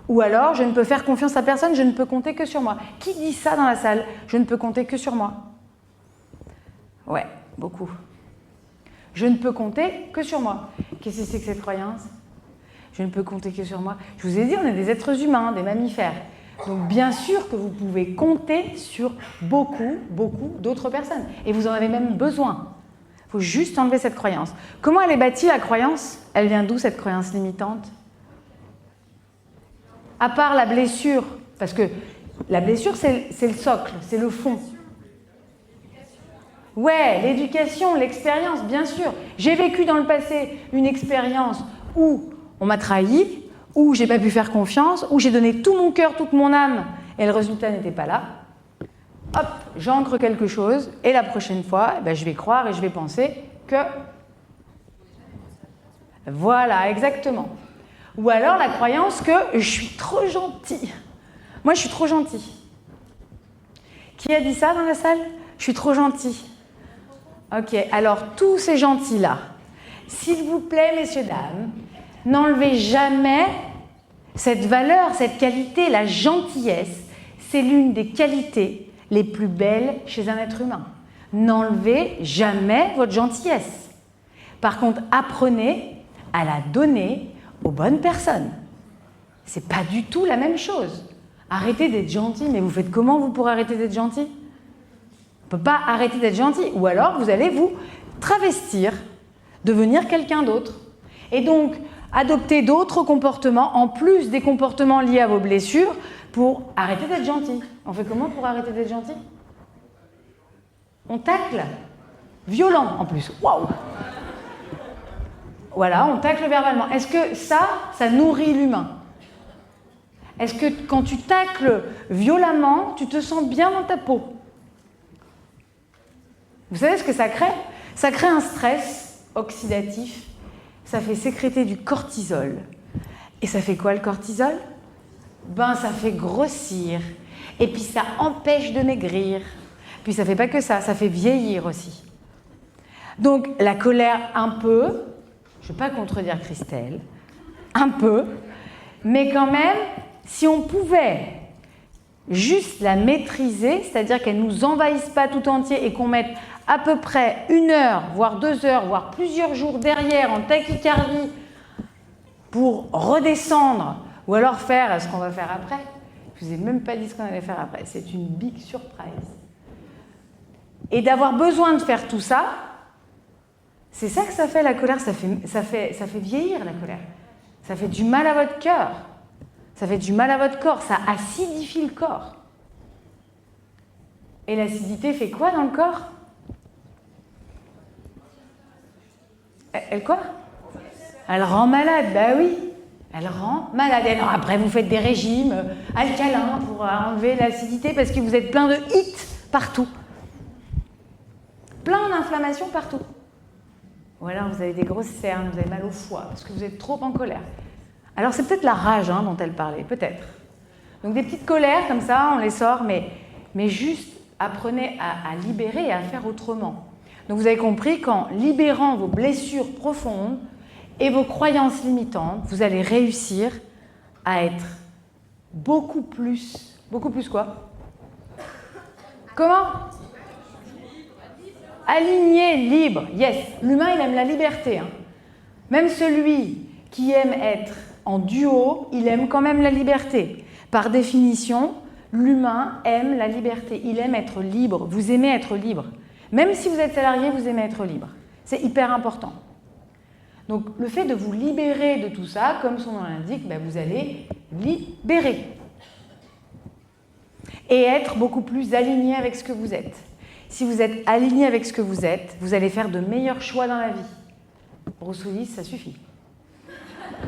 Ou alors, je ne peux faire confiance à personne, je ne peux compter que sur moi. Qui dit ça dans la salle? Je ne peux compter que sur moi. Ouais, beaucoup. Je ne peux compter que sur moi. Qu'est-ce que c'est que cette croyance? Je ne peux compter que sur moi. Je vous ai dit, on est des êtres humains, des mammifères. Donc bien sûr que vous pouvez compter sur beaucoup d'autres personnes. Et vous en avez même besoin. Il faut juste enlever cette croyance. Comment elle est bâtie, la croyance? Elle vient d'où, cette croyance limitante? À part la blessure, parce que la blessure, c'est le socle, c'est le fond. Ouais, l'éducation, l'expérience, bien sûr. J'ai vécu dans le passé une expérience où on m'a trahi, où j'ai pas pu faire confiance, où j'ai donné tout mon cœur, toute mon âme, et le résultat n'était pas là. Hop, j'ancre quelque chose, et la prochaine fois, je vais croire et je vais penser que... Voilà, exactement. Ou alors la croyance que je suis trop gentil. Moi, je suis trop gentil. Qui a dit ça dans la salle? Je suis trop gentil. Ok, alors tous ces gentils-là, s'il vous plaît, messieurs, dames, n'enlevez jamais cette valeur, cette qualité, la gentillesse. C'est l'une des qualités les plus belles chez un être humain. N'enlevez jamais votre gentillesse. Par contre, apprenez à la donner aux bonnes personnes. C'est pas du tout la même chose. Arrêtez d'être gentil, mais vous faites comment vous pour arrêter d'être gentil? On ne peut pas arrêter d'être gentil. Ou alors vous allez vous travestir, devenir quelqu'un d'autre. Et donc, adopter d'autres comportements, en plus des comportements liés à vos blessures, pour arrêter d'être gentil. On fait comment pour arrêter d'être gentil? On tacle. Violent en plus. Waouh! Voilà, on tacle verbalement. Est-ce que ça nourrit l'humain? Est-ce que quand tu tacles violemment, tu te sens bien dans ta peau? Vous savez ce que ça crée? Ça crée un stress oxydatif. Ça fait sécréter du cortisol. Et ça fait quoi le cortisol? Ça fait grossir. Et puis ça empêche de maigrir. Puis ça fait pas que ça fait vieillir aussi. Donc la colère un peu, je ne vais pas contredire Christelle, un peu, mais quand même, si on pouvait juste la maîtriser, c'est-à-dire qu'elle ne nous envahisse pas tout entier et qu'on mette à peu près 1 heure, voire 2 heures, voire plusieurs jours derrière en tachycardie pour redescendre ou alors faire ce qu'on va faire après. Je ne vous ai même pas dit ce qu'on allait faire après, c'est une big surprise. Et d'avoir besoin de faire tout ça, c'est ça que ça fait la colère, ça fait vieillir la colère. Ça fait du mal à votre cœur, ça fait du mal à votre corps, ça acidifie le corps. Et l'acidité fait quoi dans le corps? Elle quoi? Elle rend malade, bah oui. Elle rend malade. Et non, après, vous faites des régimes alcalins pour enlever l'acidité parce que vous êtes plein de hits partout. Plein d'inflammations partout. Ou alors vous avez des grosses cernes, vous avez mal au foie parce que vous êtes trop en colère. Alors c'est peut-être la rage dont elle parlait, peut-être. Donc des petites colères comme ça, on les sort, mais juste apprenez à libérer et à faire autrement. Donc vous avez compris qu'en libérant vos blessures profondes et vos croyances limitantes, vous allez réussir à être beaucoup plus quoi? Comment? Aligné, libre, yes. L'humain, il aime la liberté. Même celui qui aime être en duo, il aime quand même la liberté. Par définition, l'humain aime la liberté. Il aime être libre. Vous aimez être libre. Même si vous êtes salarié, vous aimez être libre. C'est hyper important. Donc, le fait de vous libérer de tout ça, comme son nom l'indique, vous allez libérer. Et être beaucoup plus aligné avec ce que vous êtes. Si vous êtes aligné avec ce que vous êtes, vous allez faire de meilleurs choix dans la vie. Bruce Willis, ça suffit.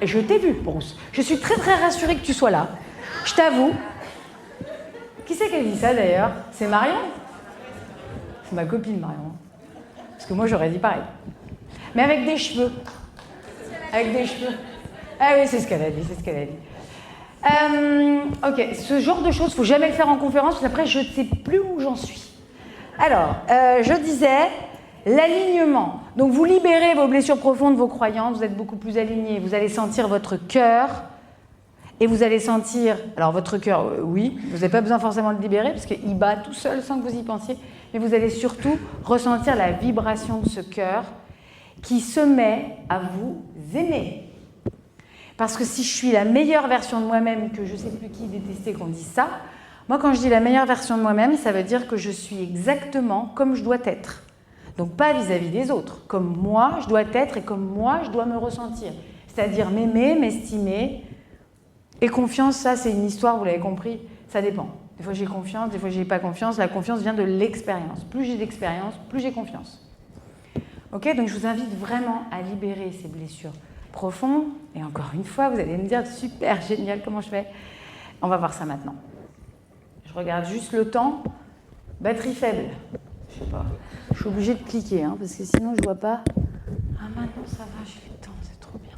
Et je t'ai vu, Bruce. Je suis très très rassurée que tu sois là. Je t'avoue. Qui c'est qui a dit ça d'ailleurs? C'est Marion? C'est ma copine Marion. Parce que moi j'aurais dit pareil. Mais avec des cheveux. Avec des cheveux. Ah oui, c'est ce qu'elle a dit, c'est ce qu'elle a dit. Ok, ce genre de choses, il ne faut jamais le faire en conférence, parce qu'après je ne sais plus où j'en suis. Alors, je disais, l'alignement. Donc vous libérez vos blessures profondes, vos croyances, vous êtes beaucoup plus aligné. Vous allez sentir votre cœur Et vous allez sentir, alors votre cœur, oui, vous n'avez pas besoin forcément de le libérer parce qu'il bat tout seul sans que vous y pensiez, mais vous allez surtout ressentir la vibration de ce cœur qui se met à vous aimer. Parce que si je suis la meilleure version de moi-même, que je ne sais plus qui détestait qu'on dise ça, moi quand je dis la meilleure version de moi-même, ça veut dire que je suis exactement comme je dois être. Donc pas vis-à-vis des autres, comme moi je dois être et comme moi je dois me ressentir. C'est-à-dire m'aimer, m'estimer. Et confiance, ça c'est une histoire, vous l'avez compris, ça dépend. Des fois j'ai confiance, des fois j'ai pas confiance. La confiance vient de l'expérience. Plus j'ai d'expérience, plus j'ai confiance. Ok, donc je vous invite vraiment à libérer ces blessures profondes. Et encore une fois, vous allez me dire, super, génial, comment je fais? On va voir ça maintenant. Je regarde juste le temps. Batterie faible. Je sais pas. Je suis obligée de cliquer, hein, parce que sinon je vois pas. Ah maintenant ça va, j'ai le temps, c'est trop bien.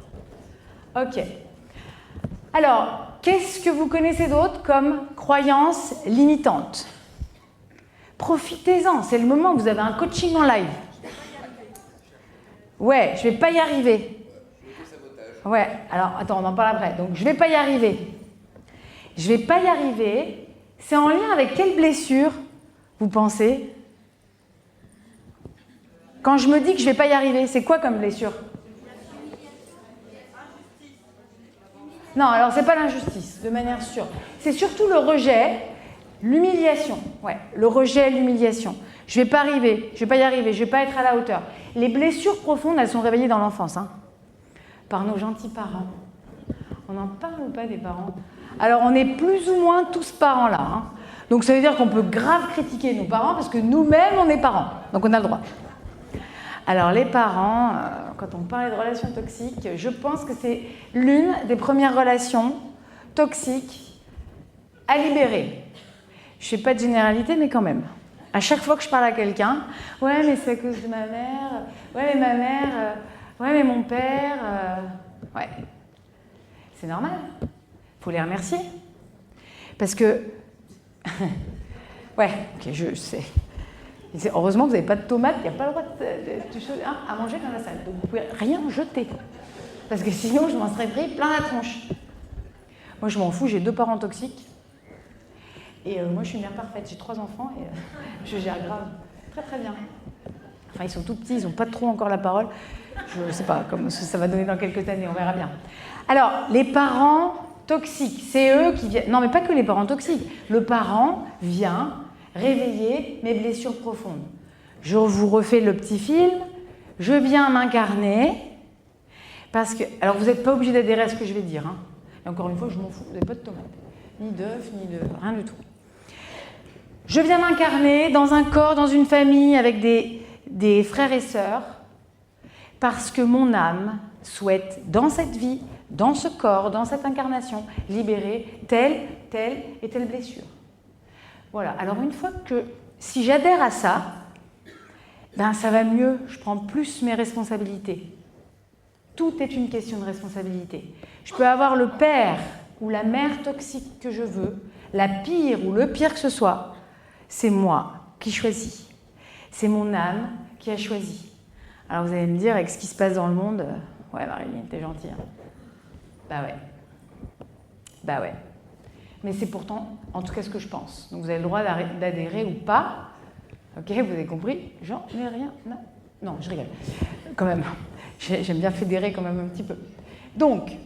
Ok. Alors, qu'est-ce que vous connaissez d'autre comme croyances limitantes? Profitez-en, c'est le moment où vous avez un coaching en live. Ouais, je vais pas y arriver. Ouais, alors attends, on en parle après. Donc, je vais pas y arriver. Je vais pas y arriver. C'est en lien avec quelle blessure, vous pensez? Quand je me dis que je vais pas y arriver, c'est quoi comme blessure? Non, alors c'est pas l'injustice, de manière sûre. C'est surtout le rejet, l'humiliation. Ouais, le rejet, l'humiliation. Je vais pas arriver, je vais pas y arriver, je vais pas être à la hauteur. Les blessures profondes, elles sont réveillées dans l'enfance, hein, par nos gentils parents. On n'en parle ou pas des parents? Alors on est plus ou moins tous parents là, hein. Donc ça veut dire qu'on peut grave critiquer nos parents parce que nous-mêmes on est parents, donc on a le droit. Alors les parents, quand on parlait de relations toxiques, je pense que c'est l'une des premières relations toxiques à libérer. Je ne fais pas de généralité, mais quand même. À chaque fois que je parle à quelqu'un, « Ouais, mais c'est à cause de ma mère. Ouais, mais ma mère. Ouais, mais mon père. » Ouais. C'est normal. Il faut les remercier. Parce que... ouais, ok, je sais. Heureusement que vous n'avez pas de tomates, il n'y a pas le droit à manger dans la salle. Donc vous ne pouvez rien jeter. Parce que sinon, je m'en serais pris plein la tronche. Moi, je m'en fous, j'ai 2 parents toxiques. Et moi, je suis une mère parfaite. J'ai 3 enfants et je gère grave. Très, très bien. Enfin, ils sont tout petits, ils n'ont pas trop encore la parole. Je ne sais pas comment ça va donner dans quelques années, on verra bien. Alors, les parents toxiques, c'est eux qui viennent... Non, mais pas que les parents toxiques. Le parent vient... réveiller mes blessures profondes. Je vous refais le petit film. Je viens m'incarner parce que... Alors, vous n'êtes pas obligé d'adhérer à ce que je vais dire. Hein. Et encore une fois, je m'en fous. Vous n'avez pas de tomates. Ni d'œufs, ni de... rien du tout. Je viens m'incarner dans un corps, dans une famille, avec des frères et sœurs parce que mon âme souhaite, dans cette vie, dans ce corps, dans cette incarnation, libérer telle et telle blessure. Voilà, alors une fois que, si j'adhère à ça, ben ça va mieux, je prends plus mes responsabilités. Tout est une question de responsabilité. Je peux avoir le père ou la mère toxique que je veux, la pire ou le pire que ce soit, c'est moi qui choisis. C'est mon âme qui a choisi. Alors vous allez me dire, avec ce qui se passe dans le monde, ouais Marilyn, t'es gentille. Hein. Bah ouais. Mais c'est pourtant, en tout cas, ce que je pense. Donc vous avez le droit d'adhérer ou pas. Ok, vous avez compris? J'en ai rien. Non, je rigole. Quand même, j'aime bien fédérer quand même un petit peu. Donc,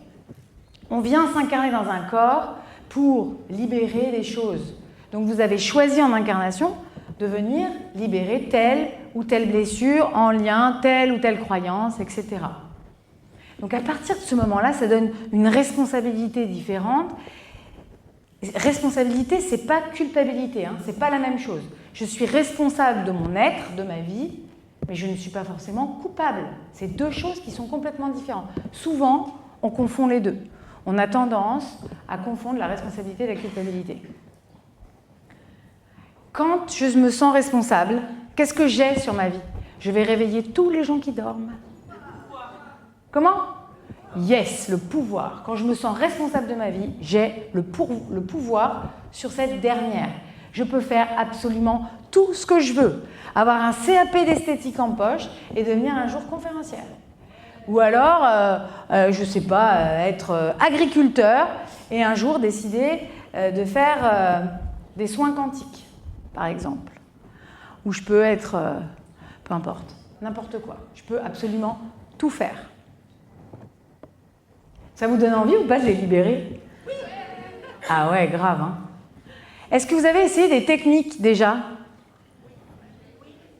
on vient s'incarner dans un corps pour libérer les choses. Donc vous avez choisi en incarnation de venir libérer telle ou telle blessure en lien, telle ou telle croyance, etc. Donc à partir de ce moment-là, ça donne une responsabilité différente. Responsabilité, c'est pas culpabilité, hein, c'est pas la même chose. Je suis responsable de mon être, de ma vie, mais je ne suis pas forcément coupable. C'est 2 choses qui sont complètement différentes. Souvent, on confond les 2. On a tendance à confondre la responsabilité et la culpabilité. Quand je me sens responsable, qu'est-ce que j'ai sur ma vie? Je vais réveiller tous les gens qui dorment. Comment? Yes, le pouvoir. Quand je me sens responsable de ma vie, j'ai le pouvoir sur cette dernière. Je peux faire absolument tout ce que je veux. Avoir un CAP d'esthétique en poche et devenir un jour conférencière. Ou alors, je ne sais pas, être agriculteur et un jour décider de faire des soins quantiques, par exemple. Ou je peux être, peu importe, n'importe quoi. Je peux absolument tout faire. Ça vous donne envie ou pas de les libérer? Oui. Ah ouais, grave. Hein. Est-ce que vous avez essayé des techniques déjà?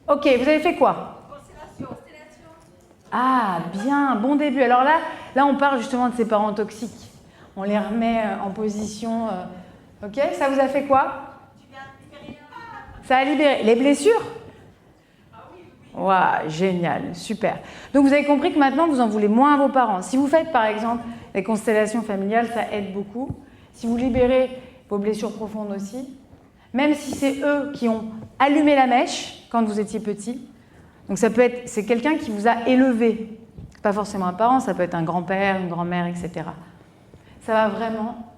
Ok, vous avez fait quoi? Constellation. Ah, bien, bon début. Alors là, on parle justement de ces parents toxiques. On les remet en position. Ok, ça vous a fait quoi? Ça a libéré. Les blessures? Waouh, génial, super. Donc vous avez compris que maintenant vous en voulez moins à vos parents. Si vous faites par exemple les constellations familiales, ça aide beaucoup. Si vous libérez vos blessures profondes aussi, même si c'est eux qui ont allumé la mèche quand vous étiez petit. Donc ça peut être, c'est quelqu'un qui vous a élevé, pas forcément un parent, ça peut être un grand-père, une grand-mère, etc. Ça va vraiment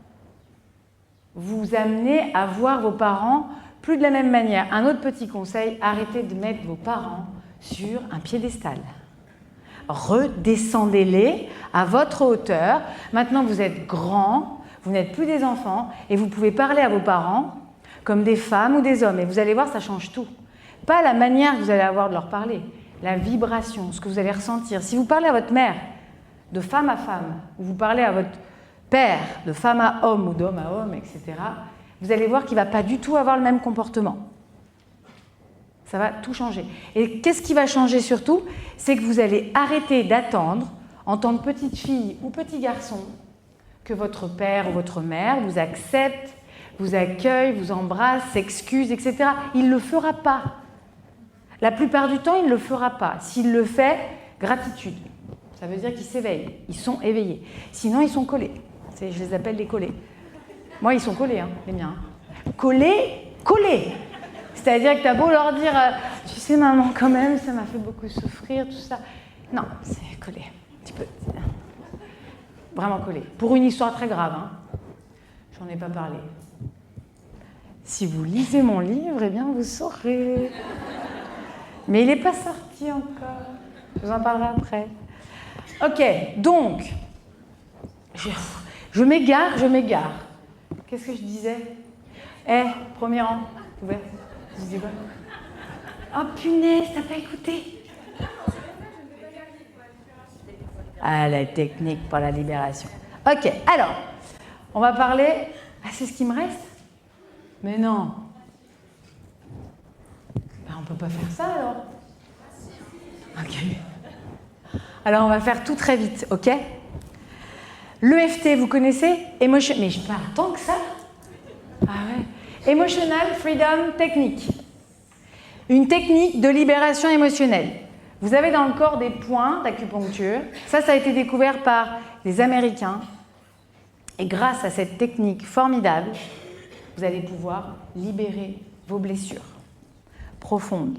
vous amener à voir vos parents plus de la même manière. Un autre petit conseil, arrêtez de mettre vos parents sur un piédestal. Redescendez-les à votre hauteur. Maintenant, vous êtes grands, vous n'êtes plus des enfants et vous pouvez parler à vos parents comme des femmes ou des hommes. Et vous allez voir, ça change tout. Pas la manière que vous allez avoir de leur parler, la vibration, ce que vous allez ressentir. Si vous parlez à votre mère de femme à femme, ou vous parlez à votre père de femme à homme ou d'homme à homme, etc., vous allez voir qu'il ne va pas du tout avoir le même comportement. Ça va tout changer. Et qu'est-ce qui va changer surtout? C'est que vous allez arrêter d'attendre, en tant que petite fille ou petit garçon, que votre père ou votre mère vous accepte, vous accueille, vous embrasse, s'excuse, etc. Il ne le fera pas. La plupart du temps, il ne le fera pas. S'il le fait, gratitude. Ça veut dire qu'ils s'éveillent, ils sont éveillés. Sinon, ils sont collés. Je les appelle les collés. Moi, ils sont collés, hein, les miens. Collés, collés. C'est-à-dire que tu as beau leur dire « Tu sais, maman, quand même, ça m'a fait beaucoup souffrir, tout ça. » Non, c'est collé. Un petit peu. Vraiment collé. Pour une histoire très grave. Hein. J'en ai pas parlé. Si vous lisez mon livre, eh bien, vous saurez. Mais il n'est pas sorti encore. Je vous en parlerai après. Ok, donc, je m'égare. Qu'est-ce que je disais? Premier rang, ouvert. Je disais quoi? Oh punaise, t'as pas écouté? Ah, la technique pour la libération. Ok, alors, on va parler... Ah, c'est ce qui me reste? Mais non. Ben, on peut pas faire ça, alors. Ok. Alors, on va faire tout très vite, ok? L'EFT, vous connaissez? Mais je parle tant que ça. Ah ouais. Emotional Freedom Technique. Une technique de libération émotionnelle. Vous avez dans le corps des points d'acupuncture. Ça a été découvert par les Américains. Et grâce à cette technique formidable, vous allez pouvoir libérer vos blessures profondes.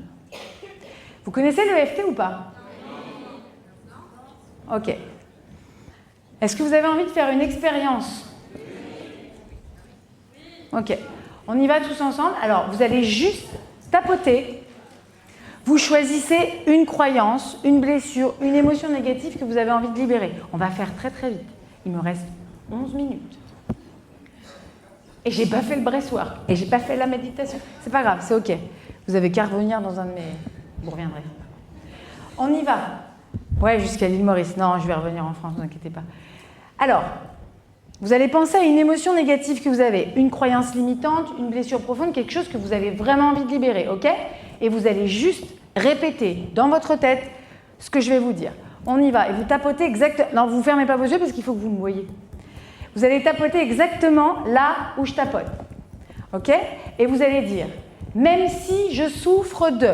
Vous connaissez l'EFT ou pas? Ok. Est-ce que vous avez envie de faire une expérience? Ok. On y va tous ensemble. Alors, vous allez juste tapoter. Vous choisissez une croyance, une blessure, une émotion négative que vous avez envie de libérer. On va faire très très vite. Il me reste 11 minutes. Et j'ai pas fait le bressoir. Et j'ai pas fait la méditation. C'est pas grave, c'est ok. Vous avez qu'à revenir dans un de mes... Vous reviendrez. On y va. Ouais, jusqu'à l'île Maurice. Non, je vais revenir en France, ne vous inquiétez pas. Alors, vous allez penser à une émotion négative que vous avez, une croyance limitante, une blessure profonde, quelque chose que vous avez vraiment envie de libérer, ok? Et vous allez juste répéter dans votre tête ce que je vais vous dire. On y va. Et vous tapotez exactement... Non, vous ne fermez pas vos yeux parce qu'il faut que vous me voyez. Vous allez tapoter exactement là où je tapote. Ok? Et vous allez dire, même si je souffre de...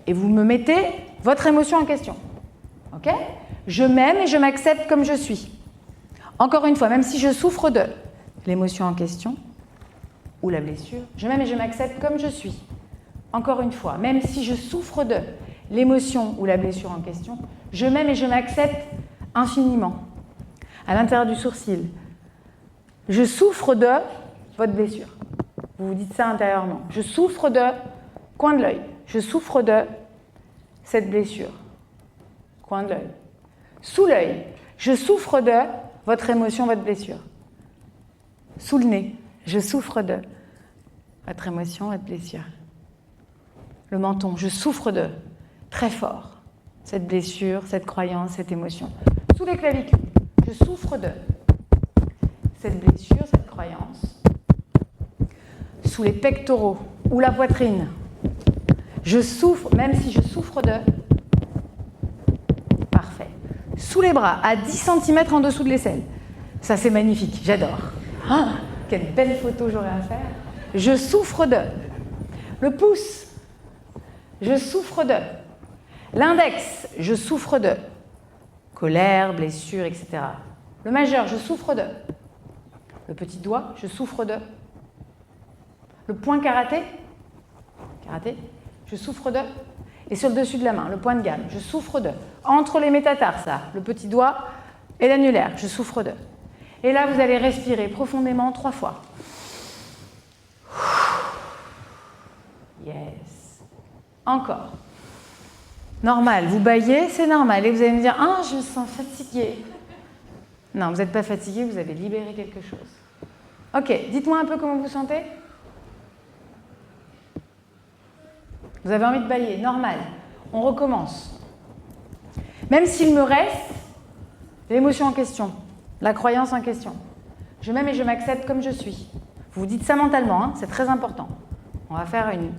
Et vous me mettez votre émotion en question. Ok? Je m'aime et je m'accepte comme je suis. Encore une fois, même si je souffre de l'émotion en question ou la blessure, je m'aime et je m'accepte comme je suis. Encore une fois, même si je souffre de l'émotion ou la blessure en question, je m'aime et je m'accepte infiniment. À l'intérieur du sourcil, je souffre de votre blessure. Vous vous dites ça intérieurement. Je souffre de coin de l'œil. Je souffre de cette blessure. Coin de l'œil. Sous l'œil, je souffre de votre émotion, votre blessure. Sous le nez, je souffre de votre émotion, votre blessure. Le menton, je souffre de, très fort, cette blessure, cette croyance, cette émotion. Sous les clavicules, je souffre de cette blessure, cette croyance. Sous les pectoraux ou la poitrine, je souffre, même si je souffre de... Parfait. Sous les bras, à 10 cm en dessous de l'aisselle. Ça, c'est magnifique, j'adore. Ah, quelle belle photo j'aurais à faire. Je souffre de. Le pouce, je souffre de. L'index, je souffre de. Colère, blessure, etc. Le majeur, je souffre de. Le petit doigt, je souffre de. Le poing karaté, je souffre de. Et sur le dessus de la main, le point de gamme, je souffre de. Entre les métatarses, le petit doigt et l'annulaire, je souffre de. Et là, vous allez respirer profondément 3 fois. Yes. Encore. Normal, vous bâillez, c'est normal. Et vous allez me dire, ah, je me sens fatiguée. Non, vous n'êtes pas fatigué, vous avez libéré quelque chose. Ok, dites-moi un peu comment vous vous sentez. Vous avez envie de bâiller, normal. On recommence. Même s'il me reste l'émotion en question, la croyance en question. Je m'aime et je m'accepte comme je suis. Vous vous dites ça mentalement, hein, c'est très important. On va faire une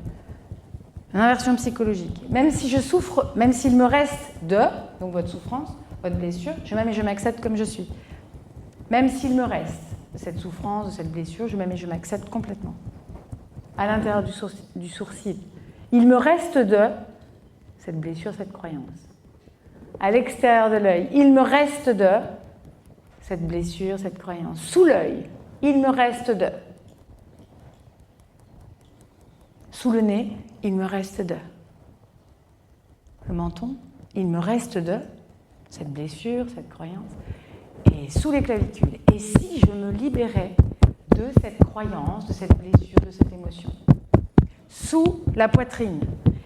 inversion psychologique. Même si je souffre, même s'il me reste de, donc votre souffrance, votre blessure, je m'aime et je m'accepte comme je suis. Même s'il me reste de cette souffrance, de cette blessure, je m'aime et je m'accepte complètement. À l'intérieur du sourcil. Il me reste de cette blessure, cette croyance. À l'extérieur de l'œil, il me reste de cette blessure, cette croyance. Sous l'œil, il me reste de. Sous le nez, il me reste de. Le menton, il me reste de cette blessure, cette croyance. Et sous les clavicules. Et si je me libérais de cette croyance, de cette blessure, de cette émotion? Sous la poitrine.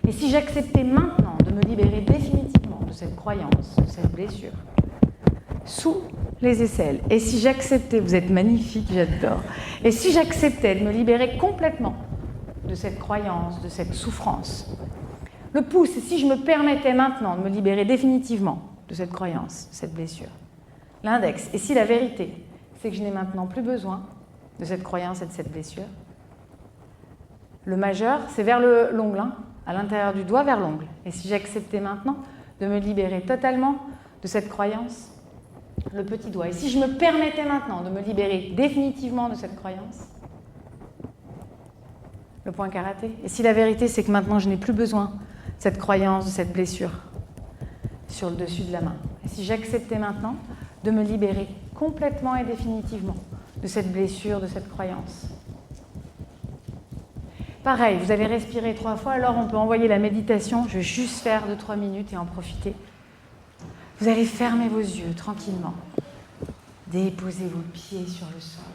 Et si j'acceptais maintenant de me libérer définitivement de cette croyance, de cette blessure? Sous les aisselles. Et si j'acceptais, vous êtes magnifique, j'adore. Et si j'acceptais de me libérer complètement de cette croyance, de cette souffrance? Le pouce, et si je me permettais maintenant de me libérer définitivement de cette croyance, de cette blessure? L'index, et si la vérité, c'est que je n'ai maintenant plus besoin de cette croyance et de cette blessure? Le majeur, c'est vers l'ongle, hein, à l'intérieur du doigt vers l'ongle. Et si j'acceptais maintenant de me libérer totalement de cette croyance? Le petit doigt. Et si je me permettais maintenant de me libérer définitivement de cette croyance? Le point karaté. Et si la vérité, c'est que maintenant, je n'ai plus besoin de cette croyance, de cette blessure sur le dessus de la main? Et si j'acceptais maintenant de me libérer complètement et définitivement de cette blessure, de cette croyance? Pareil, vous allez respirer 3 fois, alors on peut envoyer la méditation. Je vais juste faire 2-3 minutes et en profiter. Vous allez fermer vos yeux tranquillement. Déposez vos pieds sur le sol.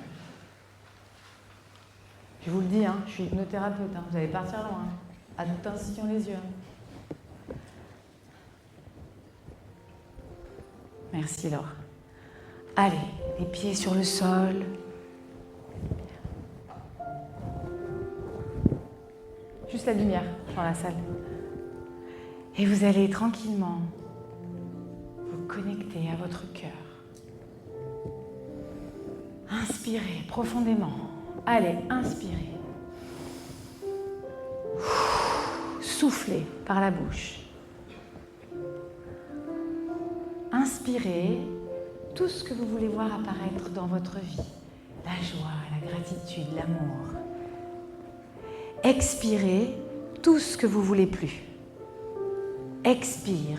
Je vous le dis, hein, je suis hypnothérapeute, hein, vous allez partir loin. Attention les yeux. Merci Laure. Allez, les pieds sur le sol. Juste la lumière dans la salle. Et vous allez tranquillement vous connecter à votre cœur. Inspirez profondément. Allez, inspirez. Soufflez par la bouche. Inspirez tout ce que vous voulez voir apparaître dans votre vie. La joie, la gratitude, l'amour. Expirez tout ce que vous voulez plus. Expire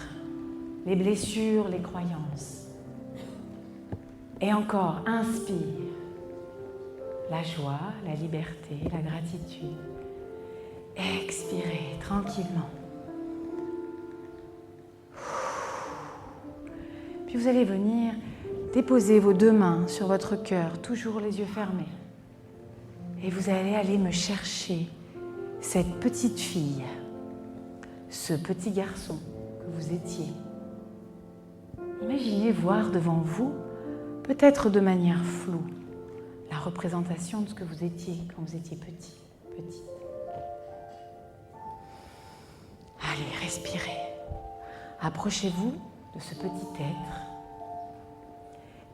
les blessures, les croyances. Et encore, inspire la joie, la liberté, la gratitude. Expirez tranquillement. Puis vous allez venir déposer vos 2 mains sur votre cœur, toujours les yeux fermés. Et vous allez aller me chercher cette petite fille, ce petit garçon que vous étiez. Imaginez voir devant vous, peut-être de manière floue, la représentation de ce que vous étiez quand vous étiez petit, petite. Allez, respirez. Approchez-vous de ce petit être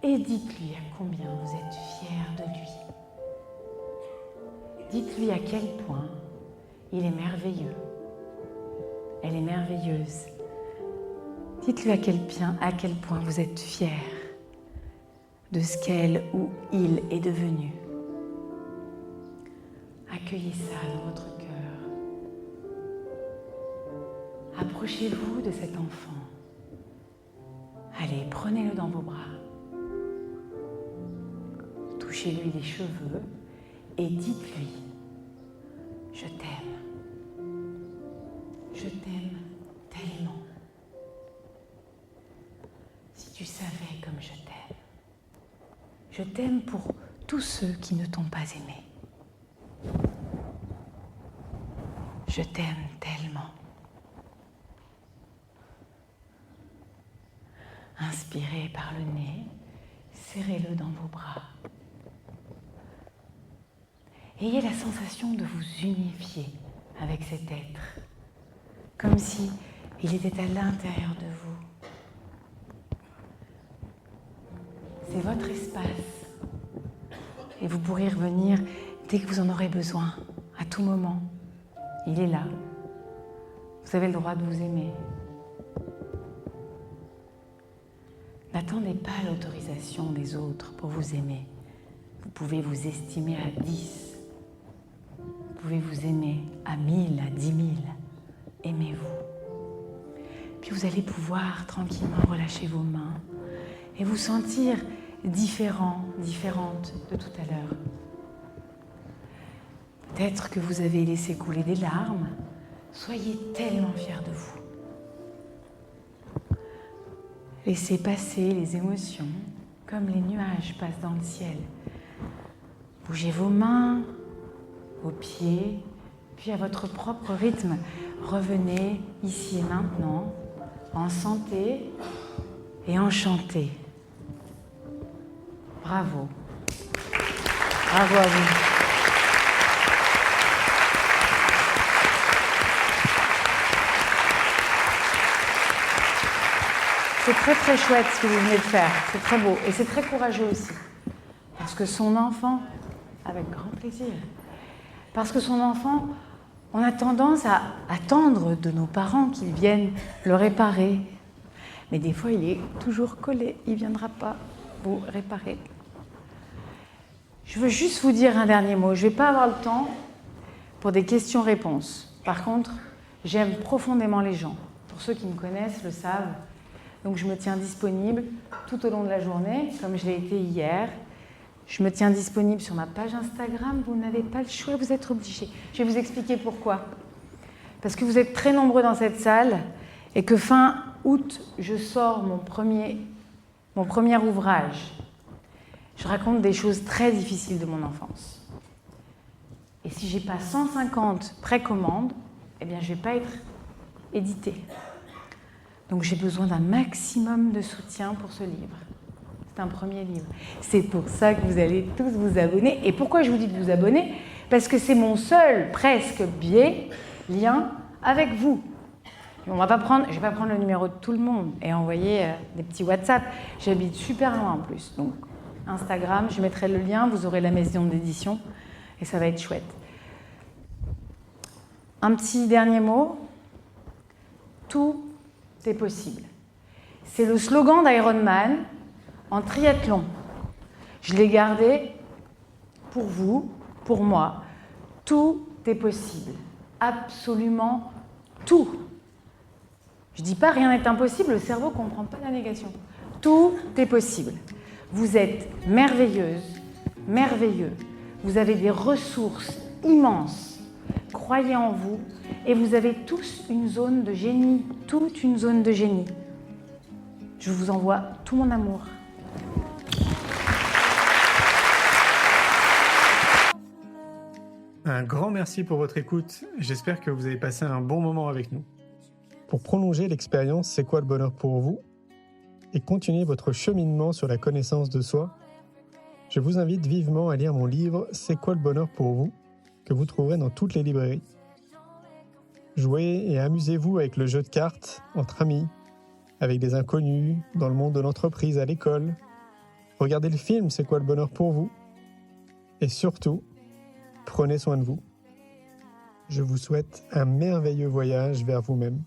et dites-lui à combien vous êtes fier de lui. Dites-lui à quel point il est merveilleux. Elle est merveilleuse. Dites-lui à quel point vous êtes fier de ce qu'elle ou il est devenu. Accueillez ça dans votre cœur. Approchez-vous de cet enfant. Allez, prenez-le dans vos bras. Touchez-lui les cheveux et dites-lui « Je t'aime. Je t'aime tellement. Si tu savais comme je t'aime. Je t'aime pour tous ceux qui ne t'ont pas aimé. Je t'aime tellement. » Inspirez par le nez, serrez-le dans vos bras. Ayez la sensation de vous unifier avec cet être, comme si il était à l'intérieur de vous. C'est votre espace et vous pourrez revenir dès que vous en aurez besoin, à tout moment. Il est là. Vous avez le droit de vous aimer. N'attendez pas l'autorisation des autres pour vous aimer. Vous pouvez vous estimer à 10. Vous pouvez vous aimer à 1000, à 10 000. Aimez-vous. Puis vous allez pouvoir tranquillement relâcher vos mains et vous sentir différent, différente de tout à l'heure. Peut-être que vous avez laissé couler des larmes. Soyez tellement fiers de vous. Laissez passer les émotions comme les nuages passent dans le ciel. Bougez vos mains, vos pieds, puis à votre propre rythme, revenez ici et maintenant, en santé et enchanté. Bravo. Bravo à vous. C'est très très chouette ce que vous venez de faire, c'est très beau et c'est très courageux aussi. Parce que son enfant, avec grand plaisir, parce que son enfant, on a tendance à attendre de nos parents qu'ils viennent le réparer. Mais des fois, il est toujours collé, il ne viendra pas vous réparer. Je veux juste vous dire un dernier mot, je ne vais pas avoir le temps pour des questions-réponses. Par contre, j'aime profondément les gens. Pour ceux qui me connaissent le savent. Donc je me tiens disponible tout au long de la journée, comme je l'ai été hier. Je me tiens disponible sur ma page Instagram. Vous n'avez pas le choix, vous êtes obligés. Je vais vous expliquer pourquoi. Parce que vous êtes très nombreux dans cette salle et que fin août, je sors mon premier ouvrage. Je raconte des choses très difficiles de mon enfance. Et si je n'ai pas 150 précommandes, eh bien je ne vais pas être éditée. Donc j'ai besoin d'un maximum de soutien pour ce livre. C'est un premier livre. C'est pour ça que vous allez tous vous abonner. Et pourquoi je vous dis de vous abonner ? Parce que c'est mon seul, presque, lien avec vous. Je ne vais pas prendre le numéro de tout le monde et envoyer des petits WhatsApp. J'habite super loin en plus. Donc Instagram, je mettrai le lien, vous aurez la maison d'édition et ça va être chouette. Un petit dernier mot. Tout est possible. C'est le slogan d'Ironman en triathlon. Je l'ai gardé pour vous, pour moi. Tout est possible. Absolument tout. Je ne dis pas rien n'est impossible, le cerveau ne comprend pas la négation. Tout est possible. Vous êtes merveilleuse, merveilleux. Vous avez des ressources immenses. Croyez en vous. Et vous avez tous une zone de génie, toute une zone de génie. Je vous envoie tout mon amour. Un grand merci pour votre écoute. J'espère que vous avez passé un bon moment avec nous. Pour prolonger l'expérience C'est quoi le bonheur pour vous ? et continuer votre cheminement sur la connaissance de soi, je vous invite vivement à lire mon livre « C'est quoi le bonheur pour vous ?», que vous trouverez dans toutes les librairies. Jouez et amusez-vous avec le jeu de cartes, entre amis, avec des inconnus, dans le monde de l'entreprise, à l'école. Regardez le film « C'est quoi le bonheur pour vous ?». Et surtout, prenez soin de vous. Je vous souhaite un merveilleux voyage vers vous-même.